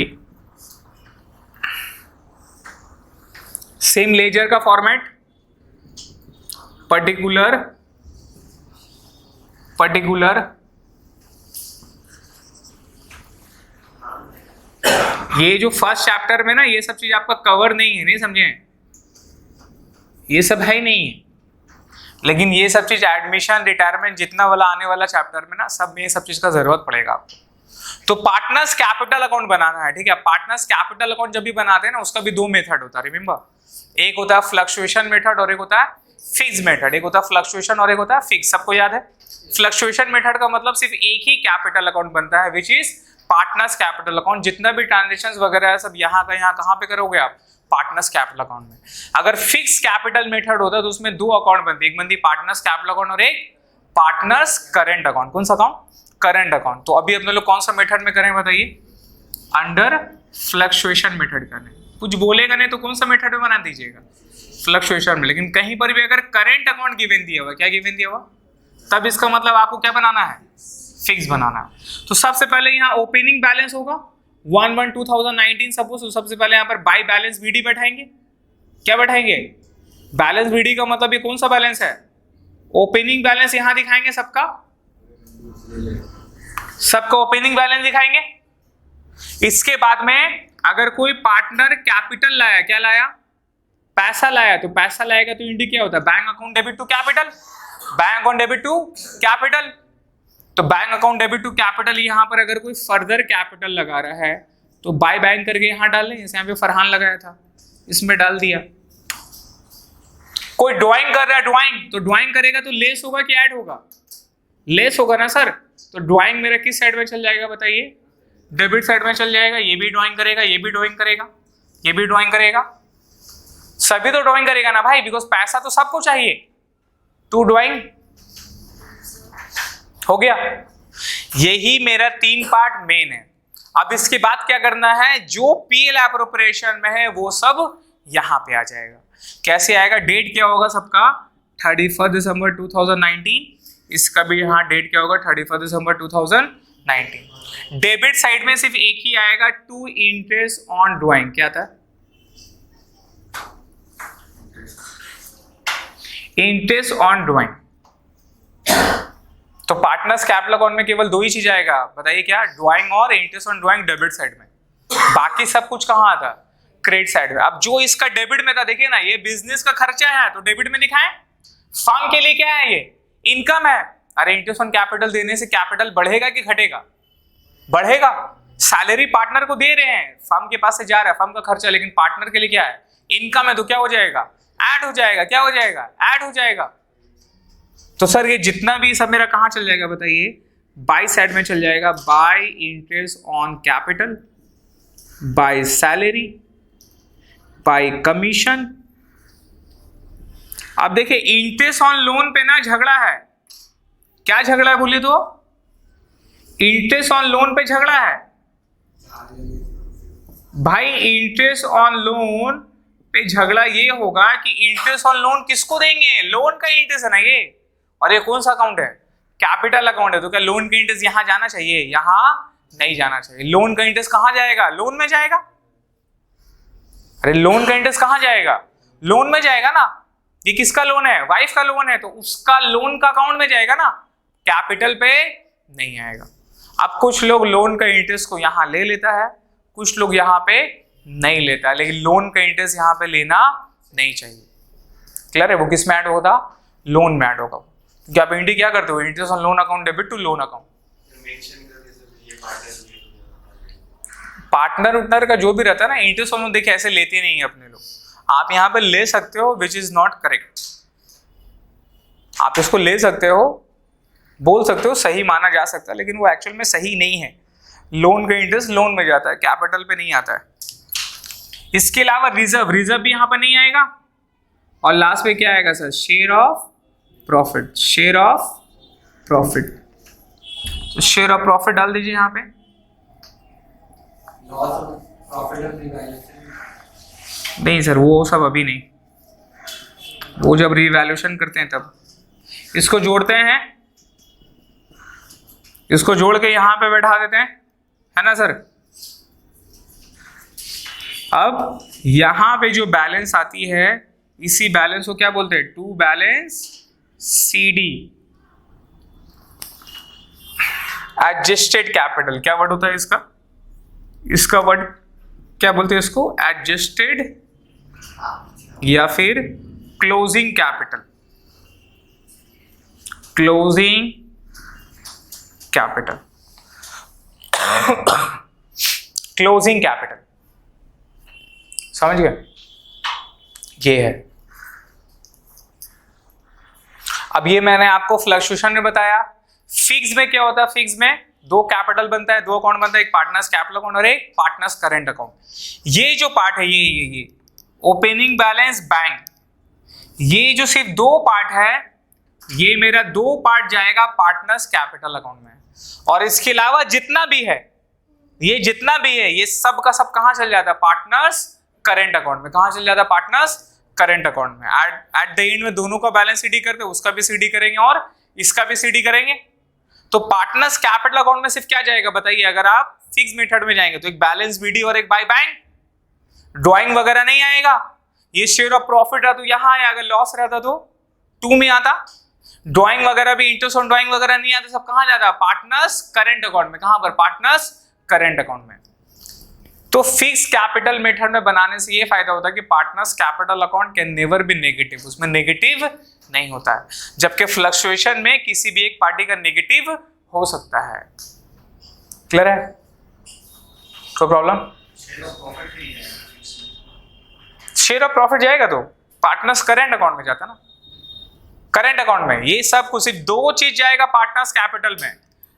same ledger का फॉर्मेट, पर्टिकुलर, ये जो फर्स्ट चैप्टर में ना ये सब चीज आपका कवर नहीं है, नहीं समझे? ये सब है ही नहीं है, लेकिन ये सब चीज एडमिशन, रिटायरमेंट, जितना वाला आने वाला चैप्टर में ना, सब में ये सब चीज का जरूरत पड़ेगा आपको। तो पार्टनर्स कैपिटल अकाउंट बनाना है, ठीक है? पार्टनर्स कैपिटल अकाउंट जब भी बनाते हैं ना, उसका भी 2 मेथड होता है, रिमेंबर? एक होता है फ्लक्चुएशन मेथड और एक होता है फिक्स मेथड। एक होता है फ्लक्चुएशन और एक होता है फिक्स, सबको याद है? फ्लक्चुएशन मेथड का मतलब सिर्फ एक ही कैपिटल अकाउंट बनता है, which is partners capital account. जितना भी ट्रांजेक्शंस वगैरह है सब यहाँ का यहाँ कहाँ पे करोगे आप? पार्टनर्स कैपिटल अकाउंट में। अगर फिक्स कैपिटल मेथड होता है तो उसमें 2 अकाउंट बनते, एक बनती पार्टनर्स कैपिटल अकाउंट और एक पार्टनर्स करंट अकाउंट। कौन सा अकाउंट? Current account. तो अभी अपने लोग कौन सा मेथड में करें बताइए? अंडर फ्लक्चुएशन मेथड करें। कुछ बोलेगा नहीं तो कौन सा मेथड में बना दीजिएगा? फ्लक्चुएशन में। लेकिन कहीं पर भी अगर करंट अकाउंट गिवन दिया हुआ, क्या गिवन दिया हुआ, तब इसका मतलब आपको क्या बनाना है? फिक्स बनाना है। तो सबसे पहले यहाँ ओपनिंग बैलेंस होगा 1/1/2019 सपोज। तो सबसे पहले यहाँ पर बाय बैलेंस बीडी बैठाएंगे। क्या बैठाएंगे? बैलेंस बीडी का मतलब ये कौन सा बैलेंस है? ओपनिंग बैलेंस यहाँ दिखाएंगे सबका, सबका ओपनिंग बैलेंस दिखाएंगे। इसके बाद में अगर कोई पार्टनर कैपिटल लाया, क्या लाया? पैसा लाया, तो पैसा लाएगा तो इंडी क्या होता है? Bank account debit to capital, bank account debit to capital. तो bank account debit to capital, यहाँ पर अगर कोई फर्दर कैपिटल लगा रहा है तो बाय बैंक करके यहाँ डाल लें, जैसे यहाँ पे फरहान लगाया था, इसमें डाल दिया। कोई ड्राइंग कर रहा है, ड्राइंग, तो ड्राइंग करेगा तो लेस होगा कि ऐड होगा? लेस होगा ना सर। तो ड्राइंग मेरा किस साइड में चल जाएगा बताइए? डेबिट साइड में चल जाएगा, ये भी ड्राइंग करेगा, ये भी ड्राइंग करेगा, ये भी ड्राइंग करेगा, सभी तो ड्राइंग करेगा ना भाई, बिकॉज पैसा तो सबको चाहिए। टू ड्राइंग हो गया। यही मेरा 3 पार्ट मेन है। अब इसके बाद क्या करना है, जो पीएल एप्रोप्रिएशन में है वो सब यहां पे आ जाएगा। कैसे आएगा, डेट क्या होगा सबका 31 दिसंबर 2019, इसका भी यहाँ डेट क्या होगा 31 दिसंबर 2019। डेबिट साइड में सिर्फ एक ही आएगा, टू इंटरेस्ट ऑन ड्राइंग। क्या था, इंटरेस्ट ऑन ड्राइंग। तो पार्टनर्स कैपिटल अकाउंट में केवल 2 ही चीज आएगा, बताइए क्या, ड्राइंग और interest on drawing debit side में। बाकी सब कुछ कहाँ आता, क्रेडिट साइड में। अब जो इसका डेबिट में था, देखिए ना, ये बिजनेस का खर्चा है तो डेबिट में दिखाएं। फर्म के लिए क्या है, ये इनकम है। अरे इंटरेस्ट ऑन कैपिटल देने से कैपिटल बढ़ेगा कि घटेगा, बढ़ेगा। सैलरी पार्टनर को दे रहे हैं, फर्म के पास से जा रहा है फर्म का खर्चा, लेकिन पार्टनर के लिए क्या है, इनकम है, तो क्या हो जाएगा, ऐड हो जाएगा। क्या हो जाएगा, ऐड हो जाएगा। तो सर ये जितना भी सब मेरा कहां चल जाएगा बताइए, बाय साइड में चल जाएगा, bye interest on capital, by salary, bye commission. अब देखिए इंटरेस्ट ऑन लोन पे ना झगड़ा है, क्या झगड़ा है बोलिए तो, इंटरेस्ट ऑन लोन पे झगड़ा है भाई। इंटरेस्ट ऑन लोन पे झगड़ा ये होगा कि इंटरेस्ट ऑन लोन किसको देंगे, लोन का इंटरेस्ट है ना ये, और ये कौन सा अकाउंट है, कैपिटल अकाउंट है। तो क्या लोन का इंटरेस्ट यहां जाना चाहिए, यहां नहीं जाना चाहिए। लोन का इंटरेस्ट कहां जाएगा, लोन में जाएगा। अरे लोन का इंटरेस्ट कहां जाएगा, लोन में जाएगा ना। ये किसका लोन है, वाइफ का लोन है, तो उसका लोन का अकाउंट में जाएगा ना, कैपिटल पे नहीं आएगा। अब कुछ लोग लोन का इंटरेस्ट को यहां ले लेता है, कुछ लोग यहां पे नहीं लेता है, लेकिन लोन का इंटरेस्ट यहां पे लेना नहीं चाहिए। क्लियर है, वो किस में ऐड होगा, लोन में ऐड होगा। क्या आप इंडी क्या करते हो, interest on loan account debit to loan account. Partner उटनर का जो भी रहता है ना, इंटरेस्ट ऑन लोन देखिए ऐसे लेते नहीं है अपने लोग। आप यहाँ पे ले सकते हो, विच इज नॉट करेक्ट। आप इसको ले सकते हो, बोल सकते हो सही माना जा सकता है, लेकिन वो एक्चुअल में सही नहीं है। लोन का इंटरेस्ट लोन में जाता है, कैपिटल पे नहीं आता है। इसके अलावा रिजर्व, रिजर्व भी यहां पर नहीं आएगा। और लास्ट पे क्या आएगा sir, share of profit, share of profit. तो शेयर ऑफ प्रॉफिट डाल दीजिए यहां पे। नहीं सर वो सब अभी नहीं, वो जब रिवैल्यूएशन करते हैं तब। इसको जोड़ते हैं, इसको जोड़ के यहां पे बैठा देते हैं, है ना सर। अब यहां पे जो बैलेंस आती है, इसी बैलेंस को क्या बोलते हैं, to balance CD, adjusted capital. क्या वर्ड होता है इसका, इसका वर्ड क्या बोलते हैं इसको, एडजस्टेड या फिर closing capital, closing capital, closing capital. समझ गए, ये है। अब ये मैंने आपको फ्लक्चुएशन में बताया। फिक्स में क्या होता है, फिक्स में 2 कैपिटल बनता है, 2 अकाउंट बनता है, एक पार्टनर्स कैपिटल अकाउंट और एक पार्टनर्स करंट अकाउंट। ये जो पार्ट है, ये ओपनिंग बैलेंस बैंक, ये जो सिर्फ 2 पार्ट है, ये मेरा 2 पार्ट जाएगा पार्टनर्स कैपिटल अकाउंट में। और इसके अलावा जितना भी है, ये जितना भी है, ये सब का सब कहां चल जाता है, पार्टनर्स करंट अकाउंट में। कहां चल जाता है, पार्टनर्स करंट अकाउंट में। एट द एंड में दोनों का बैलेंस सीडी करते हैं, उसका भी सीडी करेंगे और इसका भी सीडी करेंगे। तो पार्टनर्स कैपिटल अकाउंट में सिर्फ क्या जाएगा बताइए, अगर आप फिक्स मेथड में जाएंगे तो एक बैलेंस बीडी और एक बाय बैंक, ड्राइंग वगैरह नहीं आएगा। ये शेयर ऑफ प्रॉफिट है तो यहां आया, अगर लॉस रहता तो 2 में आता। ड्राइंग वगैरह भी, इंटरेस्ट ऑन ड्राइंग वगैरह नहीं आता, सब कहां जाता है, पार्टनर्स करंट अकाउंट में। कहां पर, पार्टनर्स करंट अकाउंट में। तो फिक्स कैपिटल मेथड में बनाने से ये फायदा होता है कि partners capital account can never be negative, उसमें नेगेटिव नहीं होता है। जबकि फ्लक्चुएशन में किसी भी एक पार्टी का नेगेटिव हो सकता है। क्लियर है, कोई प्रॉब्लम। शेयर ऑफ प्रॉफिट जाएगा तो पार्टनर्स करेंट अकाउंट में जाता ना, करेंट अकाउंट में। ये सब कुछ सिर्फ 2 चीज जाएगा पार्टनर्स कैपिटल में।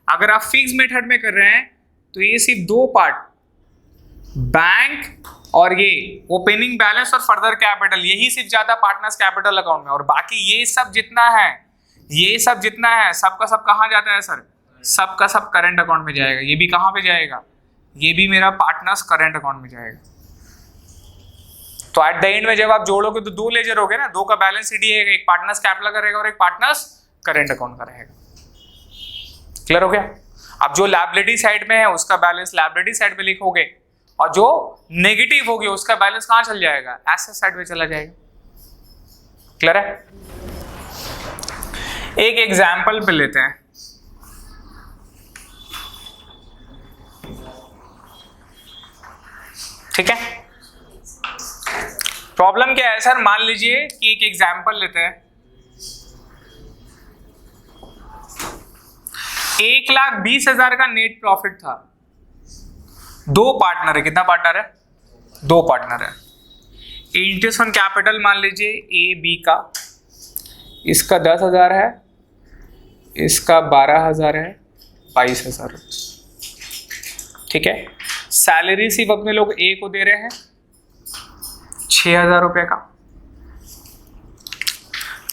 अगर आप फिक्स मेथड में कर रहे हैं तो ये सिर्फ दो पार्ट, बैंक और ये ओपनिंग बैलेंस और फर्दर कैपिटल, यही सिर्फ ज्यादा पार्टनर्स कैपिटल अकाउंट में, और बाकी ये सब जितना है, ये सब जितना है सबका सब कहाँ जाता है सर? सबका सब करंट अकाउंट में जाएगा। ये भी कहाँ पे जाएगा? ये भी मेरा पार्टनर्स करंट अकाउंट में जाएगा। तो एट द एंड में जब आप जोड़ोगे तो दो लेजर हो गए ना, दो का बैलेंस शीट रहेगा, एक पार्टनर्स कैपिटल का रहेगा और एक पार्टनर्स करंट अकाउंट का रहेगा। क्लियर हो गया? अब जो लायबिलिटी साइड में है उसका बैलेंस लायबिलिटी साइड पे लिखोगे, और जो नेगेटिव हो गया उसका बैलेंस कहां चल जाएगा? एसेट साइड में चला जाएगा। क्लियर है? एक एग्जांपल पे लेते हैं। ठीक है, प्रॉब्लम क्या है सर? मान लीजिए कि एक एग्जांपल लेते हैं, 1,20,000 का नेट प्रॉफिट था। दो पार्टनर है, कितना पार्टनर है? दो पार्टनर है। इंटरेस्ट ऑन कैपिटल मान लीजिए ए बी का, इसका 10,000 है, इसका 12,000 है, 22,000। ठीक है, सैलरी सिर्फ अपने लोग ए को दे रहे हैं 6,000 रुपए का,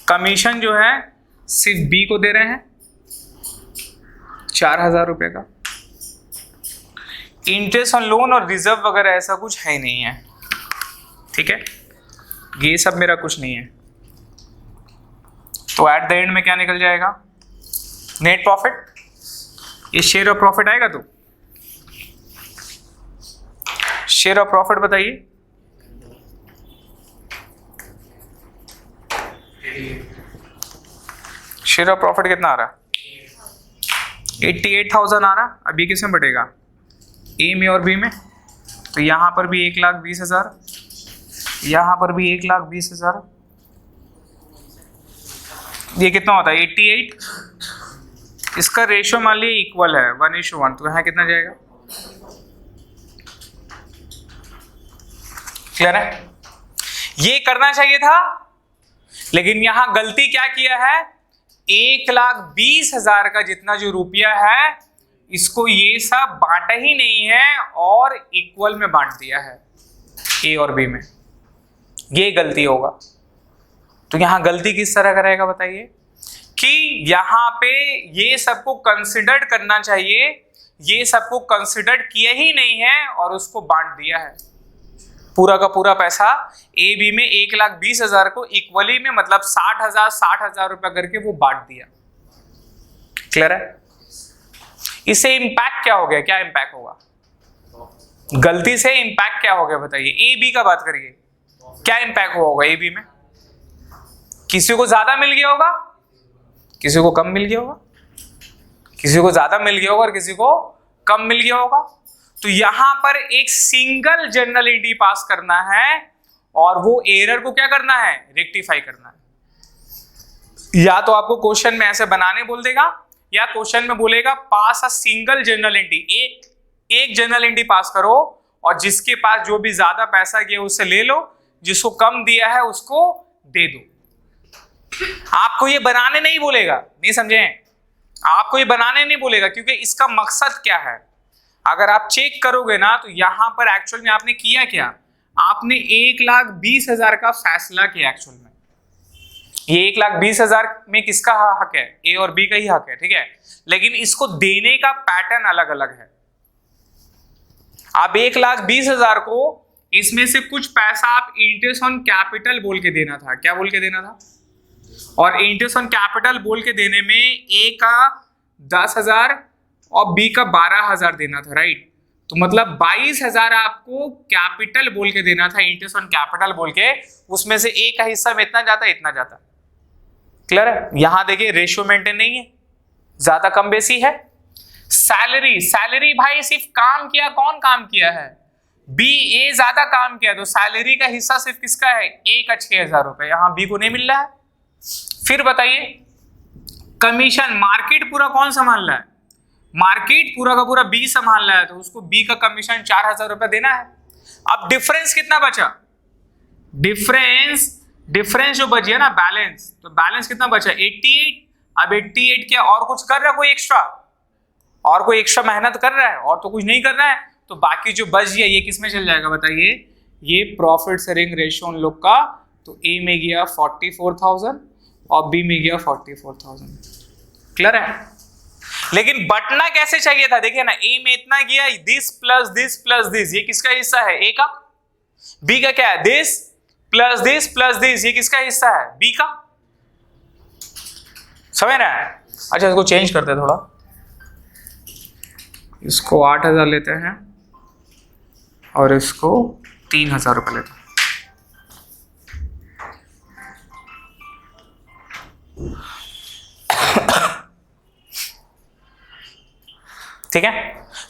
कमीशन जो है सिर्फ बी को दे रहे हैं 4,000 रुपए का, इंटरेस्ट ऑन लोन और रिजर्व वगैरह ऐसा कुछ है नहीं है। ठीक है, ये सब मेरा कुछ नहीं है। तो एट द एंड में क्या निकल जाएगा? Net profit. ये शेयर ऑफ प्रॉफिट आएगा। तो शेयर ऑफ प्रॉफिट बताइए। शेयर ऑफ प्रॉफिट कितना आ रहा? 88,000 आ रहा। अब ये किसमें बटेगा? ए में और बी में। तो यहां पर भी 1,20,000, यहां पर भी 1,20,000। ये कितना होता है? 88। इसका रेशियो मान लीजिए इक्वल है 1:1, तो यहां कितना जाएगा? क्लियर है? ये करना चाहिए था, लेकिन यहां गलती क्या किया है? 1,20,000 का जितना जो रुपया है इसको ये सब बांटा ही नहीं है और इक्वल में बांट दिया है ए और बी में। ये गलती होगा। तो यहां गलती किस तरह करेगा बताइए? कि यहां पे ये सबको कंसिडर्ड करना चाहिए, ये सबको कंसिडर्ड किया ही नहीं है और उसको बांट दिया है। पूरा का पूरा पैसा ए बी में 1,20,000 को इक्वली में, मतलब 60,000 रुपया करके वो बांट दिया। क्लियर है? इससे इंपैक्ट क्या हो गया? क्या इंपैक्ट होगा? गलती से इंपैक्ट क्या हो गया बताइए? ए बी का बात करिए, क्या इंपैक्ट हुआ होगा ए बी में? किसी को ज्यादा मिल गया होगा, किसी को कम मिल गया होगा, किसी को ज्यादा मिल गया होगा और किसी को कम मिल गया होगा। तो यहां पर एक सिंगल जर्नल एंट्री पास करना है और वो एरर को क्या करना है? रेक्टिफाई करना है। या तो आपको क्वेश्चन में ऐसे बनाने बोल देगा, या क्वेश्चन में बोलेगा पास अ सिंगल जर्नल एंट्री, एक जर्नल एंट्री पास करो और जिसके पास जो भी ज्यादा पैसा गया उससे ले लो, जिसको कम दिया है उसको दे दो। आपको ये बनाने नहीं बोलेगा, नहीं समझे? आपको ये बनाने नहीं बोलेगा, क्योंकि इसका मकसद क्या है? अगर आप चेक करोगे ना तो यहां पर एक्चुअल में आपने किया क्या? आपने 1,20,000 का फैसला किया एक्चुअल में। ये 1,20,000 में किसका हक है? ए और बी का ही हक है। ठीक है, लेकिन इसको देने का पैटर्न अलग अलग है। अब 1,20,000 को इसमें से कुछ पैसा आप इंटरेस्ट ऑन कैपिटल बोल के देना था। क्या बोल के देना था? और इंटरेस्ट ऑन कैपिटल बोल के देने में ए का 10,000 और बी का 12,000 देना था, राइट? तो मतलब 22,000 आपको कैपिटल बोल के देना था, इंटरेस्ट ऑन कैपिटल बोल के। उसमें से ए का हिस्सा में इतना जाता, इतना जाता। क्लियर है? यहां देखिए रेशियो मेंटेन नहीं है, ज्यादा कम बेसी है। सैलरी भाई सिर्फ काम किया, कौन काम किया है? बी। ए ज्यादा काम किया, तो सैलरी का हिस्सा सिर्फ किसका है? ए का 6,000 रुपए, यहां बी को नहीं मिल रहा है। फिर बताइए, कमीशन मार्केट पूरा कौन संभाल रहा है? मार्केट पूरा का पूरा बी संभाल रहा है, तो उसको बी का कमीशन 4,000 रुपए देना है। अब डिफरेंस कितना बचा? डिफरेंस जो बची है ना, बैलेंस, तो बैलेंस कितना बचा? 88। अब 88 क्या और कुछ कर रहा है कोई एक्स्ट्रा? और कोई एक्स्ट्रा मेहनत कर रहा है और तो कुछ नहीं कर रहा है, तो बाकी जो बच गया ये किस में चल जाएगा बताइए, ये प्रॉफिट शेयरिंग रेशियो उन लोग का, तो ए में गया 44,000 और बी में गया 44,000। क्लियर है? लेकिन बटना कैसे चाहिए था, देखिए ना, ए में इतना गया, this plus this plus this, ये किसका हिस्सा है, ए का। बी का क्या है, दिस प्लस दिस, ये किसका हिस्सा है, बी का। समझ रहे हैं? अच्छा इसको चेंज करते हैं थोड़ा, इसको 8,000 लेते हैं और इसको 3,000 रुपये लेते हैं। ठीक है,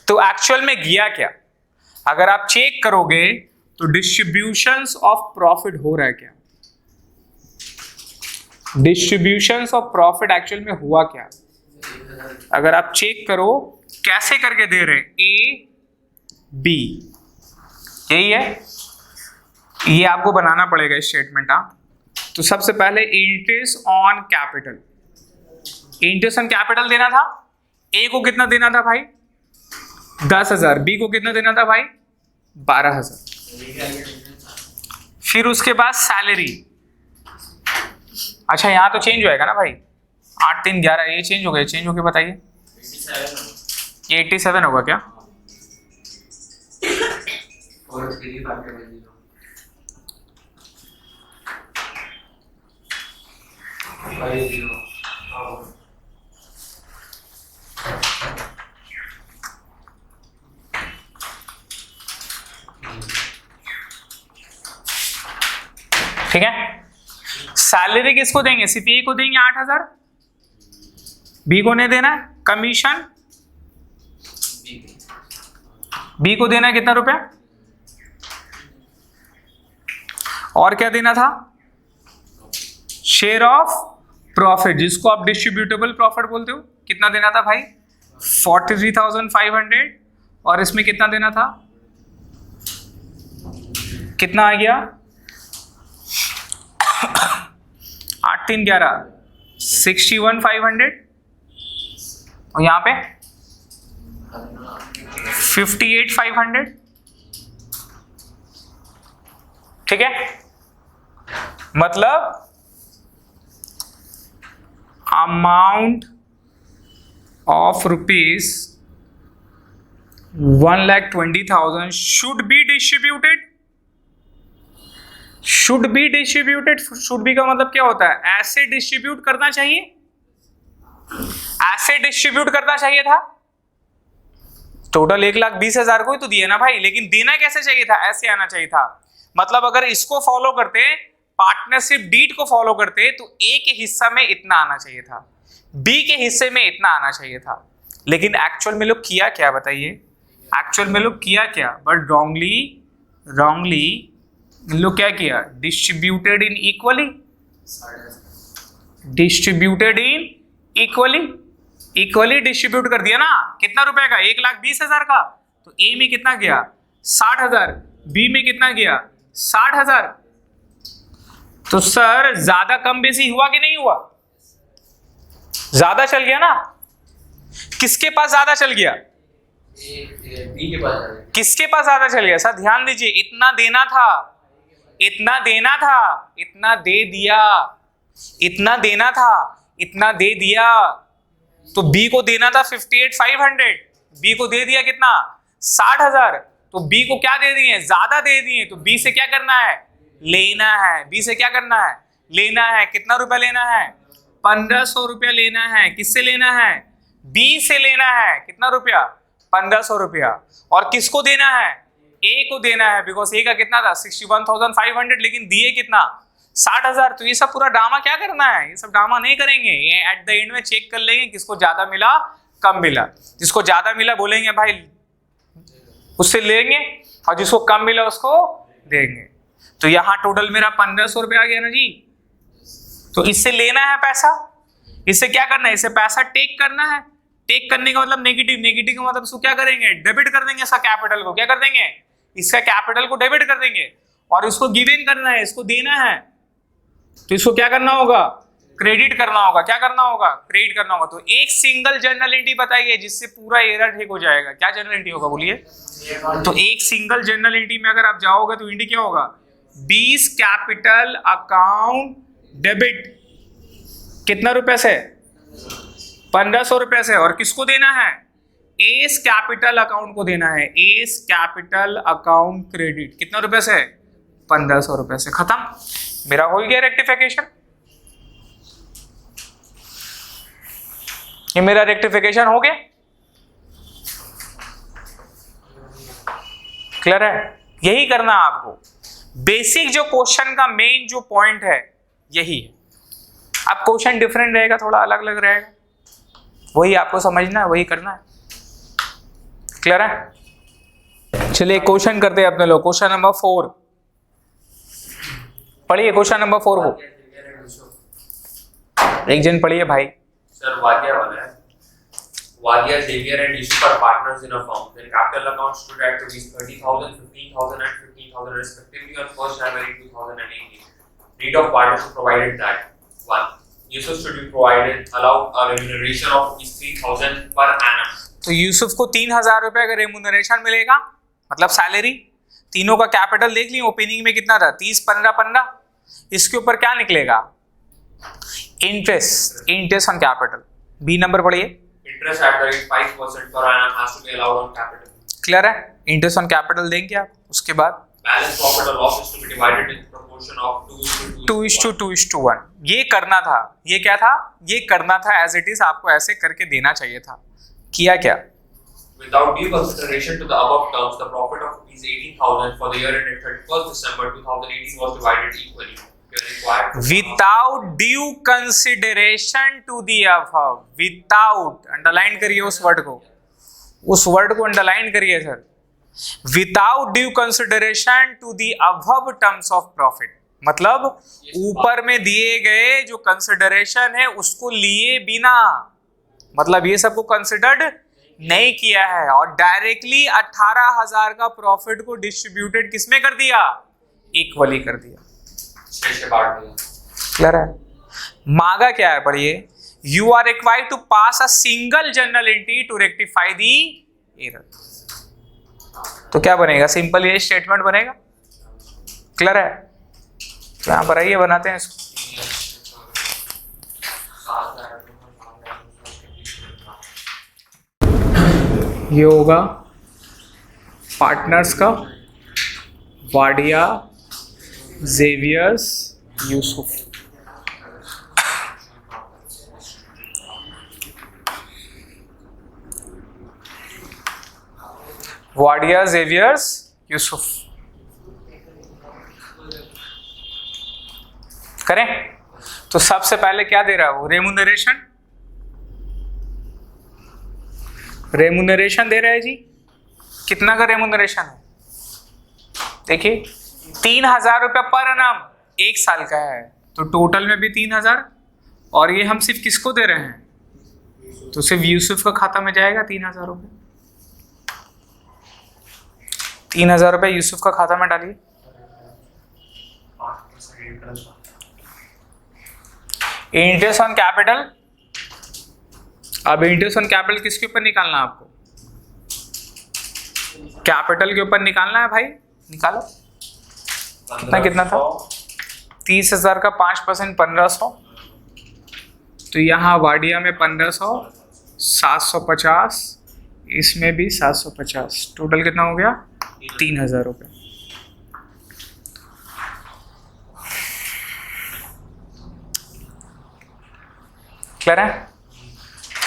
तो एक्चुअल में गया क्या, अगर आप चेक करोगे तो डिस्ट्रीब्यूशंस ऑफ प्रॉफिट हो रहा है क्या, डिस्ट्रीब्यूशंस ऑफ प्रॉफिट एक्चुअल में हुआ क्या, अगर आप चेक करो कैसे करके दे रहे हैं, ए बी, यही है, ये आपको बनाना पड़ेगा स्टेटमेंट। तो सबसे पहले interest on capital, interest on capital देना था, ए को कितना देना था भाई 10,000, बी को कितना देना था भाई 12,000। फिर उसके बाद सैलरी, अच्छा यहां तो चेंज होएगा ना भाई, 8 3 11, ये चेंज हो गया, चेंज हो गया, बताइए 87 होगा क्या, ठीक है। सैलरी किसको देंगे, सिर्फ ए को देंगे 8,000, बी को नहीं देना है, कमीशन बी को देना है कितना रुपया, और क्या देना था, शेयर ऑफ प्रॉफिट जिसको आप डिस्ट्रीब्यूटेबल प्रॉफिट बोलते हो, कितना देना था भाई 43,500, और इसमें कितना देना था, कितना आ गया 8 3 11 61,500, और यहां पे 58,500। ठीक है, मतलब amount of rupees 1,20,000 should be distributed, should be distributed, should be का मतलब क्या होता है, ऐसे डिस्ट्रीब्यूट करना चाहिए, ऐसे डिस्ट्रीब्यूट करना चाहिए था, टोटल 1,20,000 को ही तो दिया ना भाई, लेकिन देना कैसे चाहिए था, ऐसे आना चाहिए था। मतलब अगर इसको फॉलो करते, पार्टनरशिप डीड को फॉलो करते, तो ए के हिस्सा में इतना आना चाहिए था, बी के हिस्से में इतना आना चाहिए था, लेकिन एक्चुअल में लोग किया क्या बताइए, एक्चुअल में लोग किया क्या, बट रॉन्गली लोग क्या किया, distributed in equally, distributed in equally distribute कर दिया ना, कितना रुपए का 1,20,000 का, तो ए में कितना गया 60,000, बी में कितना गया 60,000, तो सर ज्यादा कम बेसी हुआ कि नहीं हुआ, ज्यादा चल गया ना, किसके पास ज्यादा चल गया, बी के पास, किसके पास ज्यादा चल गया, सर ध्यान दीजिए, इतना देना था, इतना देना था, इतना दे दिया, इतना देना था, इतना दे दिया, तो बी को देना था 58,500, बी को दे दिया कितना 60,000, तो बी को क्या दे दिए, ज्यादा दे दिए, तो बी से क्या करना है, लेना है, बी से क्या करना है, लेना है, कितना रुपया लेना है 1,500 रुपया लेना है, किससे लेना है, बी से लेना है, कितना रुपया 1,500 रुपया, और किसको देना है, ए को देना है, बिकॉज ए का कितना था 61,500, लेकिन दिए कितना 60,000, तो ये सब पूरा ड्रामा क्या करना है, ये सब ड्रामा नहीं करेंगे, ये एट द एंड में चेक कर लेंगे किसको ज्यादा मिला कम मिला, जिसको ज्यादा मिला बोलेंगे भाई उससे लेंगे, और जिसको कम मिला उसको देंगे, तो यहाँ टोटल मेरा 1,500 रुपया आ गया ना जी, तो इससे लेना है पैसा, इससे क्या करना है, इससे पैसा टेक करना है, टेक करने का मतलब नेगेटिव, नेगेटिव का मतलब इसको क्या करेंगे, डेबिट कर देंगे, इसका कैपिटल को क्या कर देंगे, इसका कैपिटल को डेबिट कर देंगे, और इसको गिवन करना है, इसको देना है, तो इसको क्या करना होगा क्रेडिट करना होगा। क्या करना होगा? क्रेडिट करना होगा। तो एक सिंगल जर्नल एंट्री बताइए जिससे पूरा एरर ठीक हो जाएगा। क्या जर्नल एंट्री होगा बोलिए? तो एक सिंगल जर्नल एंट्री में अगर आप जाओगे तो एंट्री क्या होगा? 20 कैपिटल अकाउंट डेबिट। कितना रुपए से? 1500 रुपए से। और किसको देना है? एस कैपिटल अकाउंट को देना है। एस कैपिटल अकाउंट क्रेडिट कितना रुपए से? 1500 रुपए से। खत्म। मेरा हो गया रेक्टिफिकेशन। ये मेरा रेक्टिफिकेशन हो गया। क्लियर है? यही करना है आपको। बेसिक जो क्वेश्चन का मेन जो पॉइंट है यही है। अब क्वेश्चन डिफरेंट रहेगा, थोड़ा अलग अलग रहेगा, वही आपको समझना है, वही करना है। क्लियर है? चलिए क्वेश्चन करते हैं अपने लोग। क्वेश्चन नंबर 4 पढ़िए। क्वेश्चन नंबर 4 को एक जन पढ़िए भाई। Sir, Wadia, Xavier and Yusuf are partners in a firm. Their capital account stood at rupees 30,000, 15,000 and 15,000 respectively on 1st January 2018. Need of partnership provided that 1. Yusuf should be provided allowed a remuneration of rupees 3,000 per annum. तो यूसुफ को 3000 रुपए का remuneration मिलेगा, मतलब salary. तीनों का capital देख ली, opening में कितना था? 30, 15, 15। इसके ऊपर क्या निकलेगा? Interest. Interest on capital. B number पढ़िए। Interest at the rate 5% per annum has to be allowed on capital. Clear है? इंटरेस्ट ऑन कैपिटल देंगे आप। उसके बाद Balance profit or loss is to be divided in proportion of 2:1। ये करना था। ये क्या था? ये करना था एज इट इज। आपको ऐसे करके देना चाहिए था। किया क्या? Without due consideration to the above terms, the profit of rupees 18,000 for the year ended 31st December 2018 was divided equally. Without due consideration to the above. Without, underline करिए उस वर्ड को, उस वर्ड को अंडरलाइन करिए sir. Without due consideration to the above terms of profit, मतलब ऊपर में दिए गए जो कंसिडरेशन है उसको लिए बिना, मतलब ये सबको कंसिडर्ड नहीं किया है और डायरेक्टली 18,000 का प्रॉफिट को डिस्ट्रीब्यूटेड किसमें कर दिया? इक्वली कर दिया। क्लियर है? मांगा क्या है? पढ़िए। You are required to pass a single journal entry to rectify the error. तो क्या बनेगा? सिंपल ये स्टेटमेंट बनेगा। क्लियर है? तो यहां पर आइए बनाते हैं इसको। ये होगा पार्टनर्स का, वाडिया, जेवियर्स, यूसुफ। वाडिया, जेवियर्स, यूसुफ। करें? तो सबसे पहले क्या दे रहा है वो? रेमुनरेशन। रेमुनरेशन दे रहा है जी। कितना का रेमुनरेशन है? देखिए 3,000 रुपये पर एनम, 1 साल का है, तो टोटल में भी 3,000। और ये हम सिर्फ किसको दे रहे हैं? तो सिर्फ यूसुफ का खाता में जाएगा 3,000 रुपये। 3,000 रुपये यूसुफ का खाता में डालिए। Interest on capital. अब इंटरेस्ट ऑन कैपिटल किसके ऊपर निकालना है आपको? कैपिटल के ऊपर निकालना है भाई। निकालो। कितना था? 30,000 का 5% 1,500। तो यहाँ वाडिया में 1,500, 750, इसमें भी 750, टोटल कितना हो गया? 3,000 रुपये। क्लियर है?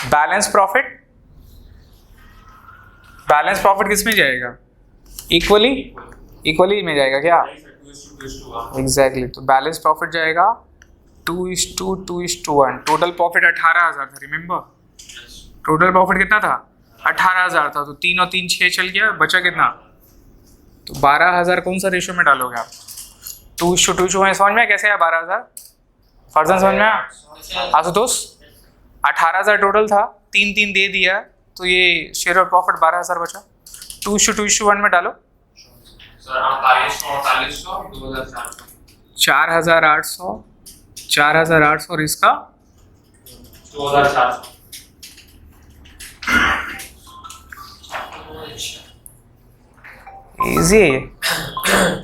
Balance profit. बैलेंस प्रॉफिट किस में जाएगा? इक्वली। इक्वली में जाएगा क्या? एग्जैक्टली। तो बैलेंस प्रॉफिट जाएगा 2:1। टोटल प्रॉफिट 18,000 था। रिमेंबर टोटल प्रॉफिट कितना था? 18,000 था। तो 3 और 3 6 चल गया, बचा कितना? तो 12,000 कौन सा रेशियो में डालोगे आप? 2:2 में समझ में कैसे है? 12,000 फर्जन समझ में आया? आशुतोष 18,000 टोटल था, 3 दे दिया, तो ये शेयर ऑफ प्रॉफिट 12,000 बचा। 2:1 में डालो। 4800, 4,800 4,800 और इसका 2,400। इजी है ये।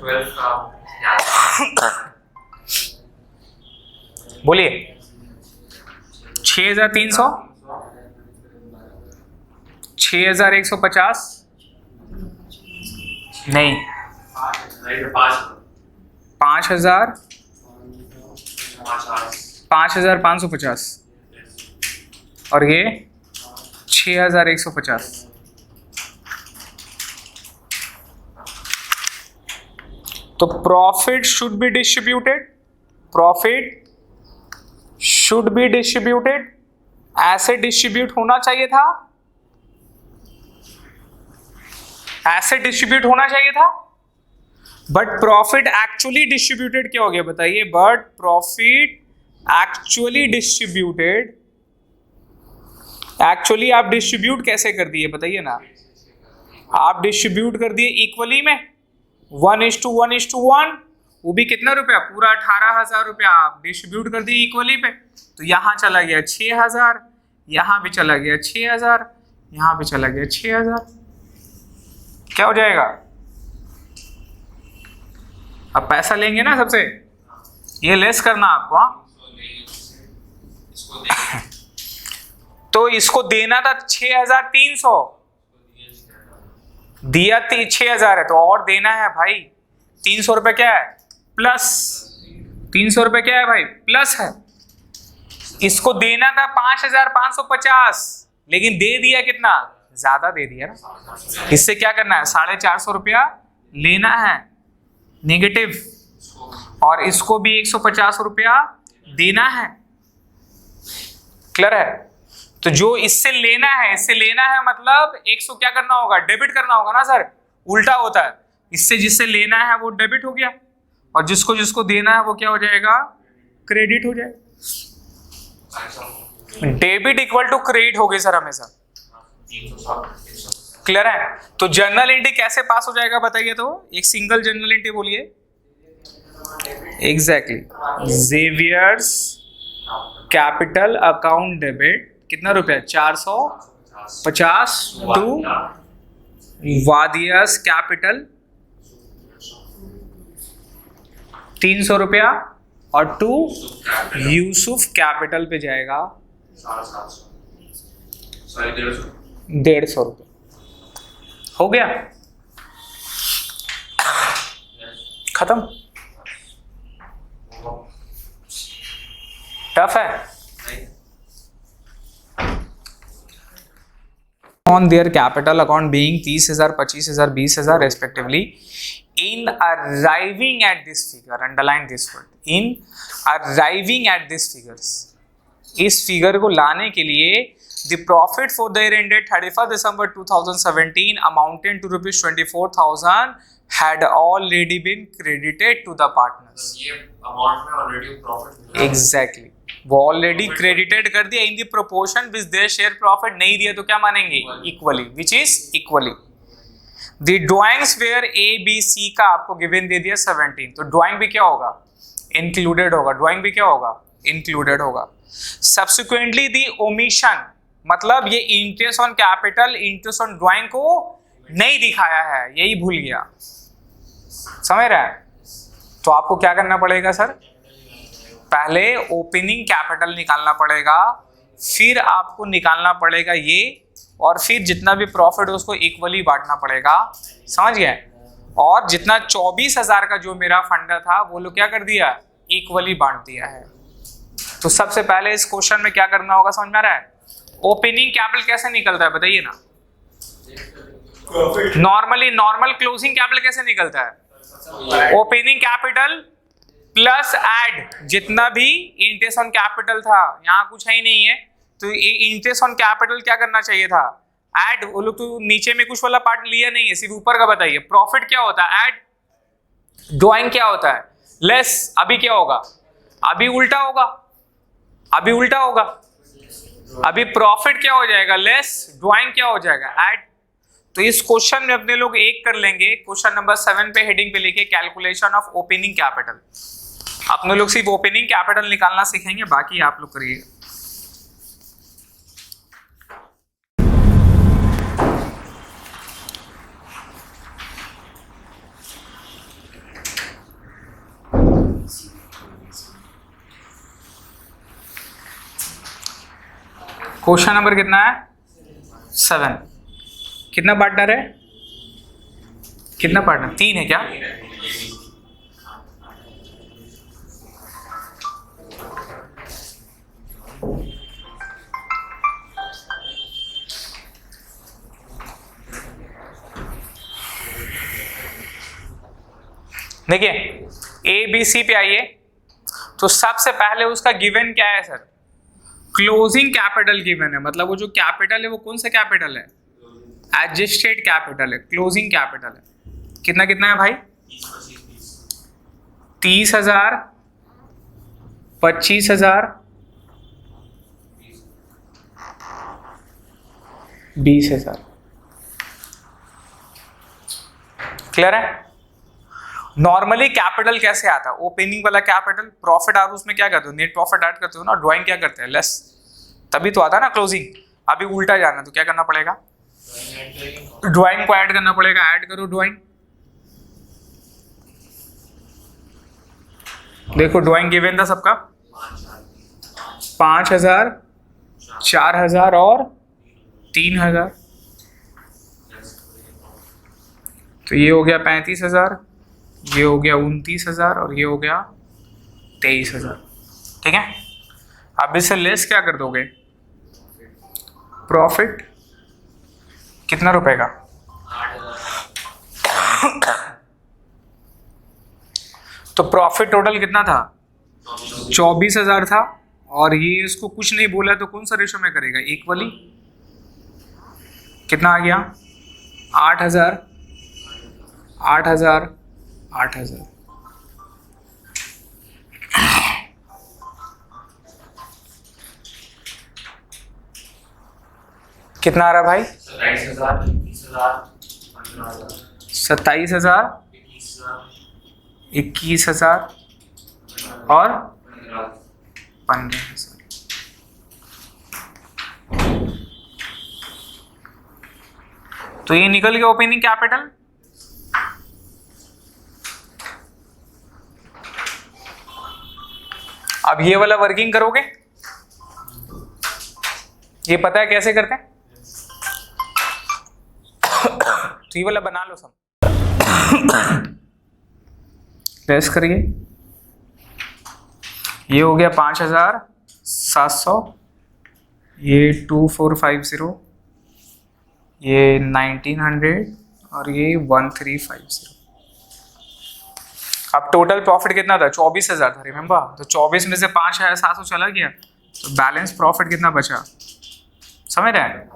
12 का बोलिए 6,300, 6,150, नहीं 5,000, 5,550 और ये 6,150। तो profit should be distributed, profit should be distributed, ऐसे डिस्ट्रीब्यूट होना चाहिए था, ऐसे डिस्ट्रीब्यूट होना चाहिए था, बट प्रॉफिट एक्चुअली डिस्ट्रीब्यूटेड क्या हो गया बताइए? But profit actually distributed, actually आप डिस्ट्रीब्यूट कैसे कर दिए बताइए ना? आप डिस्ट्रीब्यूट कर दिए इक्वली में 1:1:1, वो भी कितना रुपया? पूरा 18,000 रुपया आप डिस्ट्रीब्यूट कर दिए इक्वली पे। तो यहाँ चला गया 6,000, यहाँ भी चला गया 6,000, यहाँ भी चला गया 6,000। क्या हो जाएगा? अब पैसा लेंगे ना सबसे, ये लेस करना आपको। हाँ तो इसको देना था 6,300, दिया 6,000 है तो और देना है भाई 300 रुपए। क्या है? प्लस 300 रुपए। क्या है भाई? प्लस है। इसको देना था 5,550, लेकिन दे दिया कितना? ज्यादा दे दिया ना। इससे क्या करना है? 450 रुपया लेना है नेगेटिव, और इसको भी 150 रुपया देना है। क्लियर है? तो जो इससे लेना है, इससे लेना है मतलब 100 क्या करना होगा? डेबिट करना होगा ना सर, उल्टा होता है। इससे जिससे लेना है वो डेबिट हो गया, और जिसको जिसको देना है वो क्या हो जाएगा? क्रेडिट हो जाएगा। डेबिट इक्वल टू क्रेडिट हो गई सर हमेशा। क्लियर है? तो जर्नल एंट्री कैसे पास हो जाएगा बताइए? तो एक सिंगल जर्नल एंट्री बोलिए। Exactly, Xavier's capital account debit कितना रुपया? 450 टू वादियास कैपिटल 300 रुपया, और टू यूसुफ कैपिटल पे जाएगा 150 रुपये। हो गया, खत्म। टफ है। On their capital account being 30,000, 25,000, 20,000 respectively, in arriving at this figure, underline this word, in arriving at this figures, इस फिगर को लाने के लिए the profit for the year ended 31st December 2017 amounting to ₹24,000 had already been credited to the partners. ये amount में already profit Exactly. वो already credited कर दिया in the proportion which their share profit. नहीं दिया तो क्या मानेंगे? Equally, which is equally. The drawings were A B C का आपको गिवन दे दिया 17, तो ड्राइंग भी क्या होगा? इंक्लूडेड होगा। ड्राइंग भी क्या होगा? इंक्लूडेड होगा। सब्सिक्वेंटली द ओमिशन, मतलब ये interest on capital, interest on drawing को नहीं दिखाया है, यही भूल गया। समझ रहे हैं? तो आपको क्या करना पड़ेगा सर? पहले ओपनिंग कैपिटल निकालना पड़ेगा, फिर आपको निकालना पड़ेगा ये, और फिर जितना भी प्रॉफिट है उसको इक्वली बांटना पड़ेगा। समझ गए? और जितना 24,000 का जो मेरा फंडा था वो लोग क्या कर दिया? इक्वली बांट दिया है। तो सबसे पहले इस क्वेश्चन में क्या करना होगा? समझ में आ रहा है? ओपनिंग कैपिटल कैसे निकलता है बताइए ना? नॉर्मली नॉर्मल क्लोजिंग कैपिटल कैसे निकलता है? ओपनिंग कैपिटल प्लस ऐड जितना भी इंटरेस्ट ऑन कैपिटल था, यहाँ कुछ है ही नहीं है, तो इंटरेस्ट ऑन कैपिटल क्या करना चाहिए था? ऐड। वो लोग तो नीचे में कुछ वाला पार्ट लिया नहीं है, सिर्फ ऊपर का बताइए। प्रॉफिट क्या होता है? ऐड। ड्राइंग क्या होता है? लेस। अभी क्या होगा? अभी उल्टा होगा, अभी उल्टा होगा। अभी प्रॉफिट क्या हो जाएगा? लेस। ड्राइंग क्या हो जाएगा? ऐड। तो इस क्वेश्चन में अपने लोग एक कर लेंगे, क्वेश्चन नंबर 7 पे हेडिंग पे लिखे कैलकुलेशन ऑफ ओपनिंग कैपिटल। अपने लोग सिर्फ ओपनिंग कैपिटल निकालना सीखेंगे, बाकी आप लोग करिए। क्वेश्चन नंबर कितना है? 7। कितना पार्टनर है? कितना पार्टनर? 3 है क्या? देखिए ए बी सी पे आइए, तो सबसे पहले उसका गिवन क्या है सर? क्लोजिंग कैपिटल गिवन है, मतलब वो जो कैपिटल है वो कौन सा कैपिटल है? एडजस्टेड कैपिटल है, क्लोजिंग कैपिटल है। कितना कितना है भाई? 30,000, 25,000, 20,000। क्लियर है? नॉर्मली कैपिटल कैसे आता है? ओपनिंग वाला कैपिटल, प्रॉफिट आप उसमें क्या करते हो? नेट प्रॉफिट ऐड करते हो ना, ड्राइंग क्या करते हैं? लेस, तभी तो आता है ना क्लोजिंग। अभी उल्टा जाना तो क्या करना पड़ेगा? ड्राइंग को ऐड करना पड़ेगा। ऐड करो ड्राइंग। देखो ड्राइंग गिवन था सबका 5,000, 4,000 और 3,000। तो ये हो गया 35,000, ये हो गया 29,000 और ये हो गया 23,000। ठीक है, अब इससे लेस क्या कर दोगे? प्रॉफिट कितना रुपए का? 8,000। तो प्रॉफिट टोटल कितना था? 24,000 था, और ये इसको कुछ नहीं बोला तो कौन सा रेशो में करेगा? इक्वली। कितना आ गया? 8,000, 8,000, 8,000। कितना आ रहा भाई? 27,000, 21,000, 15,000, 27,000, 21,000 और 15,000। तो ये निकल गया ओपनिंग कैपिटल। अब ये वाला वर्किंग करोगे, ये पता है कैसे करते हैं? तो ये वाला बना लो सब। प्रेस करिए। ये हो गया 5,700, ये 2450, ये 1900 और ये 1350। अब टोटल प्रॉफिट कितना था? 24,000 था, रिमेम्बर? तो 24 में से 5,700 चला गया, तो बैलेंस प्रॉफिट कितना बचा? समझ रहे हैं?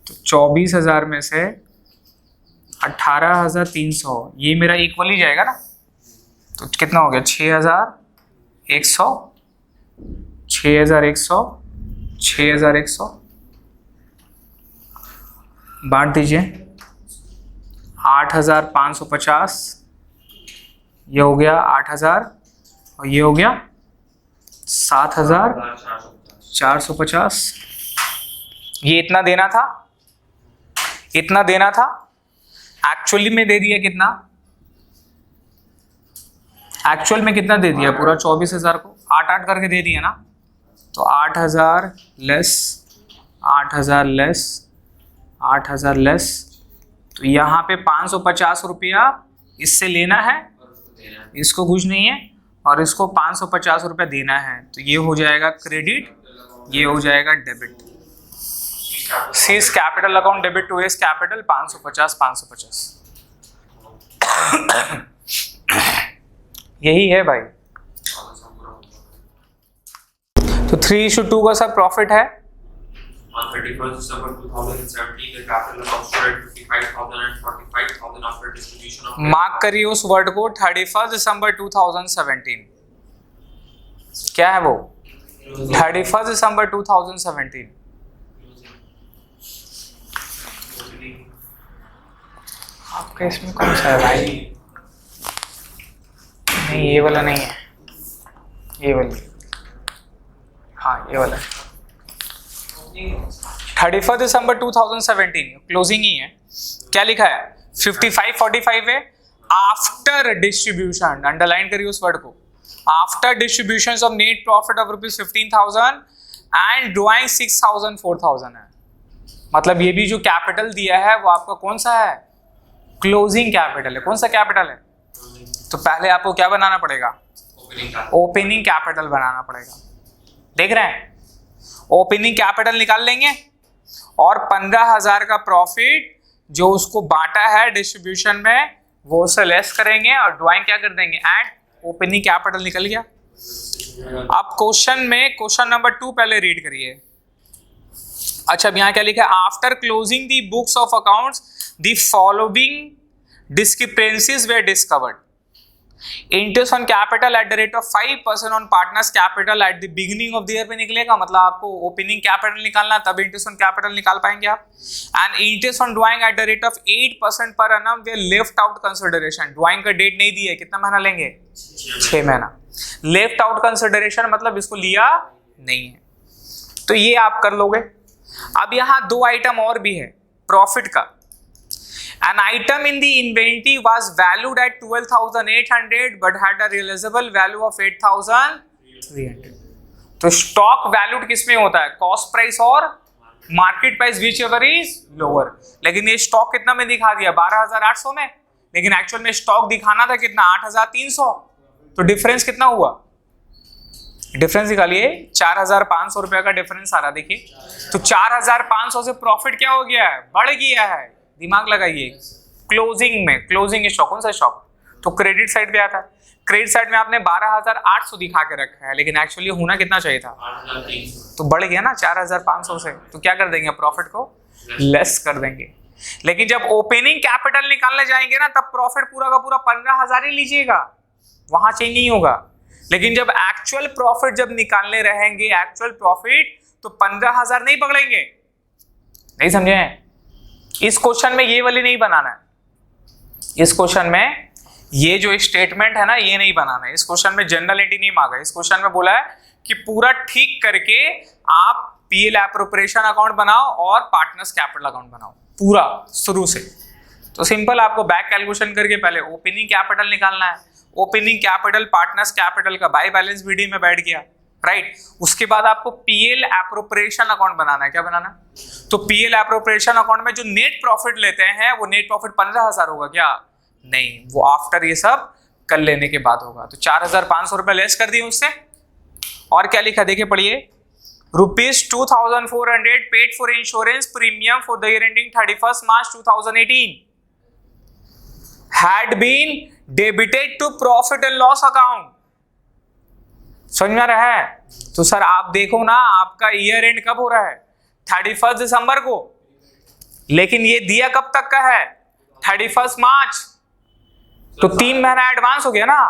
तो 24,000 में से 18,300, ये मेरा इक्वली जाएगा ना, तो कितना हो गया? 6,100, 6,100, 6,100 बांट दीजिए। 8,550, ये हो गया 8,000 और ये हो गया 7,450। ये इतना देना था, इतना देना था। एक्चुअली में दे दिया कितना? एक्चुअल में कितना दे दिया? पूरा 24,000 को 8-8 करके दे दिया ना। तो 8,000 लेस 8,000 लेस 8,000 लेस, तो यहाँ पे 550 रुपया इससे लेना है, इसको कुछ नहीं है, और इसको 550 रुपया देना है। तो ये हो जाएगा क्रेडिट, ये हो जाएगा debit. C's capital account debit to S capital 550 550। यही है भाई। तो 3:2 का सब प्रॉफिट है। On 31st December 2017, the capital account stood at 55,000 and 45,000 after distribution of. Mark करिए उस वर्ड को, 31 दिसंबर 2017। क्या है वो? 31 दिसंबर 2017। आपका इसमें कौन सा है भाई? नहीं, ये वाला नहीं है। ये वाली, हाँ ये वाला 31 दिसंबर 2017 क्लोजिंग ही है। क्या लिखा है 5545 है। आफ्टर डिस्ट्रीब्यूशन, अंडरलाइन करिए उस वर्ड को, after distribution of net profit of ₹15,000 and drawing 6,000 4,000 है। मतलब ये भी जो कैपिटल दिया है वो आपका कौन सा है, क्लोजिंग कैपिटल है। कौन सा कैपिटल है, तो पहले आपको क्या बनाना पड़ेगा, ओपनिंग कैपिटल बनाना पड़ेगा। देख रहे हैं, ओपनिंग कैपिटल निकाल लेंगे और 15,000 का प्रॉफिट जो उसको बांटा है डिस्ट्रीब्यूशन में वो से लेस करेंगे और ड्राइंग क्या कर देंगे, ऐड ओपनिंग कैपिटल। निकल गया। अब क्वेश्चन में क्वेश्चन नंबर 2 पहले रीड करिए। अच्छा, अब यहाँ क्या लिखा है, after closing the books of accounts the following discrepancies were discovered. Interest on capital at the rate of 5% on partners capital at the beginning of the year पे निकलेगा। मतलब आपको ओपनिंग कैपिटल निकालना, तब इंटरेस्ट ऑन कैपिटल निकाल पाएंगे आप। And interest on drawing eight the rate of 8% पर annum वे लेफ्ट आउट कंसिडरेशन। ड्राइंग का डेट नहीं दिया है, कितना महीना लेंगे, 6 महीना। लेफ्ट आउट कंसिडरेशन मतलब इसको लिया नहीं है, तो ये आप कर लोगे। अब यहाँ 2 आइटम और भी है प्रॉफिट का। An item in the inventory was valued at 12,800 but had a realizable value of 8,300. तो स्टॉक वैल्यूड किस में होता है, कॉस्ट प्राइस और market price which ever is lower. लेकिन ये स्टॉक कितना में दिखा दिया, 12,800 में, लेकिन एक्चुअल में स्टॉक दिखाना था कितना, 8,300। तो डिफरेंस कितना हुआ, डिफरेंस निकालिए, 4,500 रुपए का डिफरेंस आ रहा। देखिए, तो 4,500 से प्रॉफिट क्या हो गया है, बढ़ गया है। दिमाग लगाइए, क्लोजिंग में, क्लोजिंग स्टॉक कौन सा स्टॉक, तो क्रेडिट साइड पे आता है। क्रेडिट साइड में आपने 12,800 दिखा के रखा है, लेकिन एक्चुअली होना कितना चाहिए था, 8,300। तो बढ़ गया ना 4,500 से। तो क्या कर देंगे, प्रॉफिट को लेस कर देंगे। लेकिन जब ओपनिंग कैपिटल निकालने जाएंगे ना, तब प्रॉफिट पूरा का पूरा 15,000 ही लीजिएगा, वहां चेंज नहीं होगा। लेकिन जब एक्चुअल प्रॉफिट जब निकालने रहेंगे, एक्चुअल प्रॉफिट, तो 15,000 नहीं पकड़ेंगे। नहीं समझे, इस क्वेश्चन में ये वाली नहीं बनाना है। इस क्वेश्चन में ये जो स्टेटमेंट है ना, ये नहीं बनाना है। इस क्वेश्चन में जनरलिटी नहीं मांगा। इस क्वेश्चन में बोला है कि पूरा ठीक करके आप पीएल एप्रोप्रिएशन अकाउंट बनाओ और पार्टनर्स कैपिटल अकाउंट बनाओ, पूरा शुरू से। तो सिंपल, आपको बैक कैलकुलेशन करके पहले ओपनिंग कैपिटल निकालना है। ओपनिंग कैपिटल पार्टनर्स कैपिटल का बाय बैलेंस बीडी में बैठ गया, राइट। उसके बाद आपको पीएल एप्रोप्रिएशन अकाउंट बनाना है। क्या बनाना है, तो पीएल एप्रोप्रिएशन अकाउंट में जो नेट प्रॉफिट लेते हैं वो नेट प्रॉफिट 15,000 होगा क्या, नहीं, वो आफ्टर ये सब कर लेने के बाद होगा। तो 4,500 रुपए लेस कर दिए उससे। और क्या लिखा, देखिए पढ़िए, ₹2,400 paid for insurance premium for the year ending 31 March 2018 had been debited to profit and loss account। समझ में आ रहा है। तो सर आप देखो ना, आपका ईयर एंड कब हो रहा है, 31 दिसंबर को, लेकिन ये दिया कब तक का है, 31 मार्च। तो 3 महीना एडवांस हो गया ना।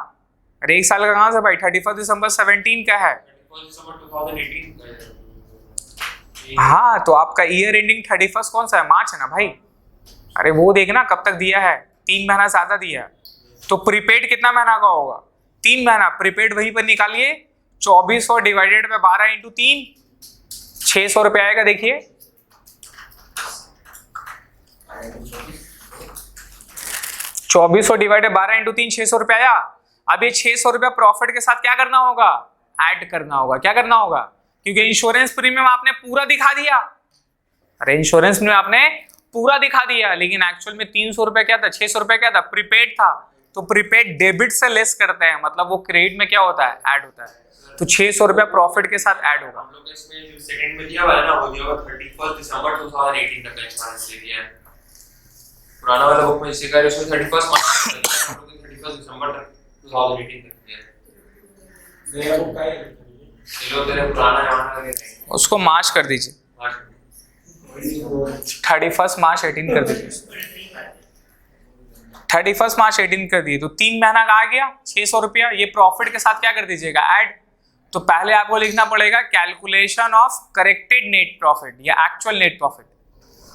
अरे 1 साल का कहां से भाई, 31 दिसंबर 17 का है। 31 दिसंबर 2018 हाँ, तो आपका ईयर एंडिंग 31 कौन सा है, मार्च है ना भाई। अरे वो देखना कब तक दिया है, 3 महीना ज्यादा दिया है। तो प्रीपेड कितना महीना का होगा, 3 महीना। प्रीपेड वहीं पर निकालिए, 2400 डिवाइडेड बाय 12 इंटू 3, 600 रुपए आएगा। देखिए 2400 डिवाइडेड 12 इंटू 3, 600 रुपए आया। अब ये 600 रुपया प्रॉफिट के साथ क्या करना होगा, ऐड करना होगा। क्या करना होगा, क्योंकि इंश्योरेंस प्रीमियम आपने पूरा दिखा दिया। अरे इंश्योरेंस में आपने पूरा दिखा दिया, लेकिन एक्चुअल में 300 रुपए क्या था, 600 रुपए क्या था, प्रीपेड था। तो प्रीपेड डेबिट से लेस करते हैं, मतलब वो क्रेडिट में क्या होता है, ऐड होता है। तो 600 रुपया प्रॉफिट के साथ ऐड होगा। हम लोग इसमें जो सेकंड में दिया हुआ है ना, वो दिया हुआ 31 दिसंबर 2018 तक का इंश्योरेंस ले दिया है। पुराना वाला बुक में इसी का इसमें 31 मार्च तक, हम लोग 31 दिसंबर तक 2018 तक दिया है। नया बुक का है, चलो तेरे पुराना जमाना का उसको मार्च कर दीजिए, 31 मार्च 18 कर दीजिए, 31 मार्च 18 कर दिए। तो 3 महीना का आ गया 600 रुपया। ये प्रॉफिट के साथ क्या कर दीजिएगा, ऐड। तो पहले आपको लिखना पड़ेगा calculation of corrected net profit या एक्चुअल नेट प्रॉफिट।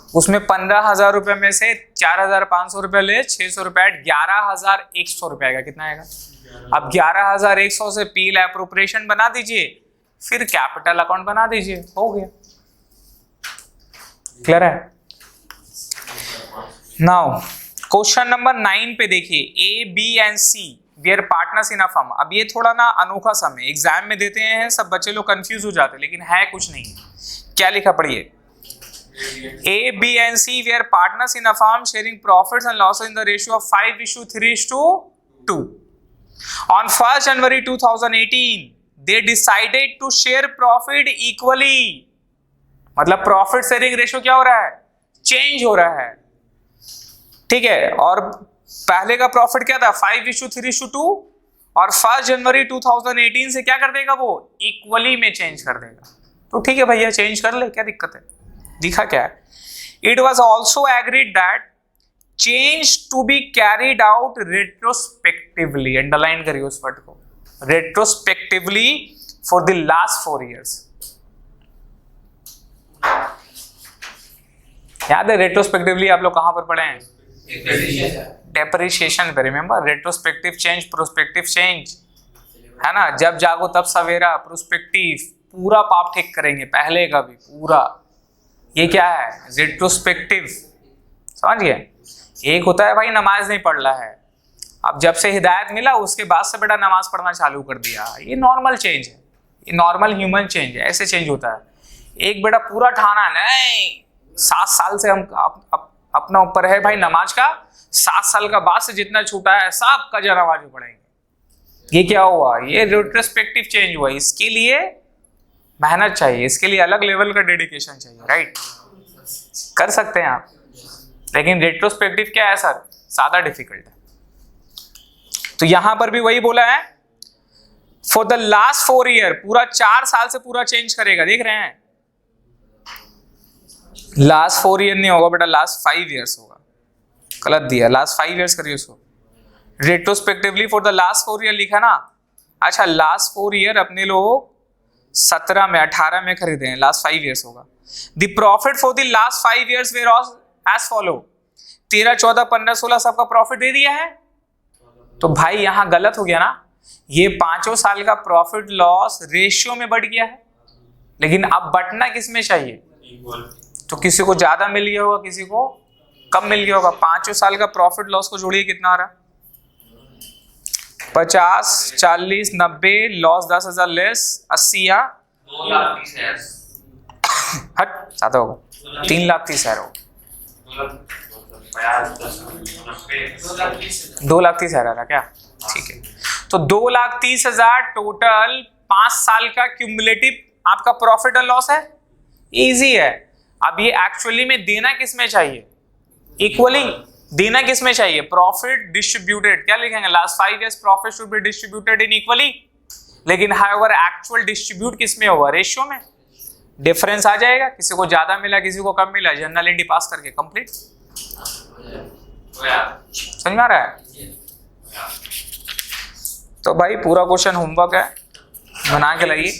उसमें 15,000 रुपए में से 4,500 रुपए ले, 600 रुपए ऐड, 11,100 रुपए आएगा। कितना आएगा, अब 11,100 से पील एप्रोप्रिएशन बना दीजिए, फिर कैपिटल अकाउंट बना दीजिए, हो गया। क्लियर है? नाउ क्वेश्चन नंबर 9 पे देखिए, A B and C were partners in a firm. अब ये थोड़ा ना अनोखा सम है, एग्जाम में देते हैं सब बच्चे लोग कंफ्यूज हो जाते हैं, लेकिन है कुछ नहीं। क्या लिखा पढ़िए, A, B and C were partners in a firm sharing profits and losses in the ratio of 5:3:2. On 1st January 2018, they decided to share profit equally. मतलब प्रॉफिट शेयरिंग रेशियो क्या हो रहा है, चेंज हो रहा है, ठीक है। और पहले का प्रॉफिट क्या था, 5:3:2, और 1 जनवरी 2018 से क्या कर देगा वो, इक्वली में चेंज कर देगा। तो ठीक है भैया, चेंज कर ले, क्या दिक्कत है। दिखा क्या है, it was also agreed that change to be carried out retrospectively, underline करिए उस वर्ड को, retrospectively for the last 4 years। याद है रेट्रोस्पेक्टिवली आप लोग कहां पर पढ़े हैं, डेप्रिसिएशन पे। Remember, retrospective change, prospective change, है ना। जब जागो तब सवेरा, प्रोस्पेक्टिव पूरा पाप ठीक करेंगे, पहले का भी पूरा। ये क्या है, रेट्रोस्पेक्टिव, समझ गए। एक होता है भाई नमाज नहीं पढ़ रहा है, अब जब से हिदायत मिला उसके बाद से बेटा नमाज पढ़ना चालू कर दिया, ये नॉर्मल चेंज है, ये नॉर्मल ह्यूमन चेंज है, ऐसे चेंज होता है। एक बेटा पूरा ठाना नहीं, 7 साल से हम अपना ऊपर है भाई नमाज का, 7 साल का बाद से जितना छूटा है सब का नमाज में पढ़ेंगे। ये क्या हुआ, ये रेट्रोस्पेक्टिव चेंज हुआ। इसके लिए मेहनत चाहिए, इसके लिए अलग लेवल का डेडिकेशन चाहिए, राइट। कर सकते हैं आप, लेकिन रेट्रोस्पेक्टिव क्या है सर, ज्यादा डिफिकल्ट है। तो यहां पर भी वही बोला है, फॉर द लास्ट 4 year, पूरा 4 साल से पूरा चेंज करेगा, देख रहे हैं। लास्ट 4 year नहीं होगा बेटा, लास्ट 5 years होगा, गलत दिया, लास्ट 5 years करिए उसको। Retrospectively for the last 4 year लिखा ना, अच्छा लास्ट 4 year अपने लोग 17 में 18 में खरीदे हैं, लास्ट 5 years होगा। The profit for the last 5 years were as follow, 13, 14, 15, 16 सबका प्रॉफिट दे दिया है। तो भाई यहां गलत हो गया ना, ये 5 साल का प्रॉफिट लॉस रेशियो में बढ़ गया है, लेकिन अब बटना किस में चाहिए, तो किसी को ज्यादा मिल गया होगा, किसी को कम मिल गया होगा। 5 साल का प्रॉफिट लॉस को जोड़िए, कितना आ रहा, 50, 40, 90, लॉस 10,000 लेस 80 या 2,30,000 हट ज्यादा होगा, 3,30,000 होगा, 2,30,000 आ रहा क्या, ठीक है। तो 2,30,000 टोटल 5 साल का क्यूमुलेटिव आपका प्रॉफिट और लॉस है, इजी है। अब ये एक्चुअली में देना किस में चाहिए, इक्वली देना किस में चाहिए, प्रॉफिट डिस्ट्रीब्यूटेड, क्या लिखेंगे, last 5 years profit should be distributed in equally, लेकिन हाउएवर एक्चुअल डिस्ट्रीब्यूट किस में होगा, रेशियो में, डिफरेंस आ जाएगा, किसी को ज्यादा मिला किसी को कम मिला, जनरल इंडी पास करके कंप्लीट। समझ में आ रहा है। तो भाई पूरा क्वेश्चन होमवर्क है, बना के लाइए।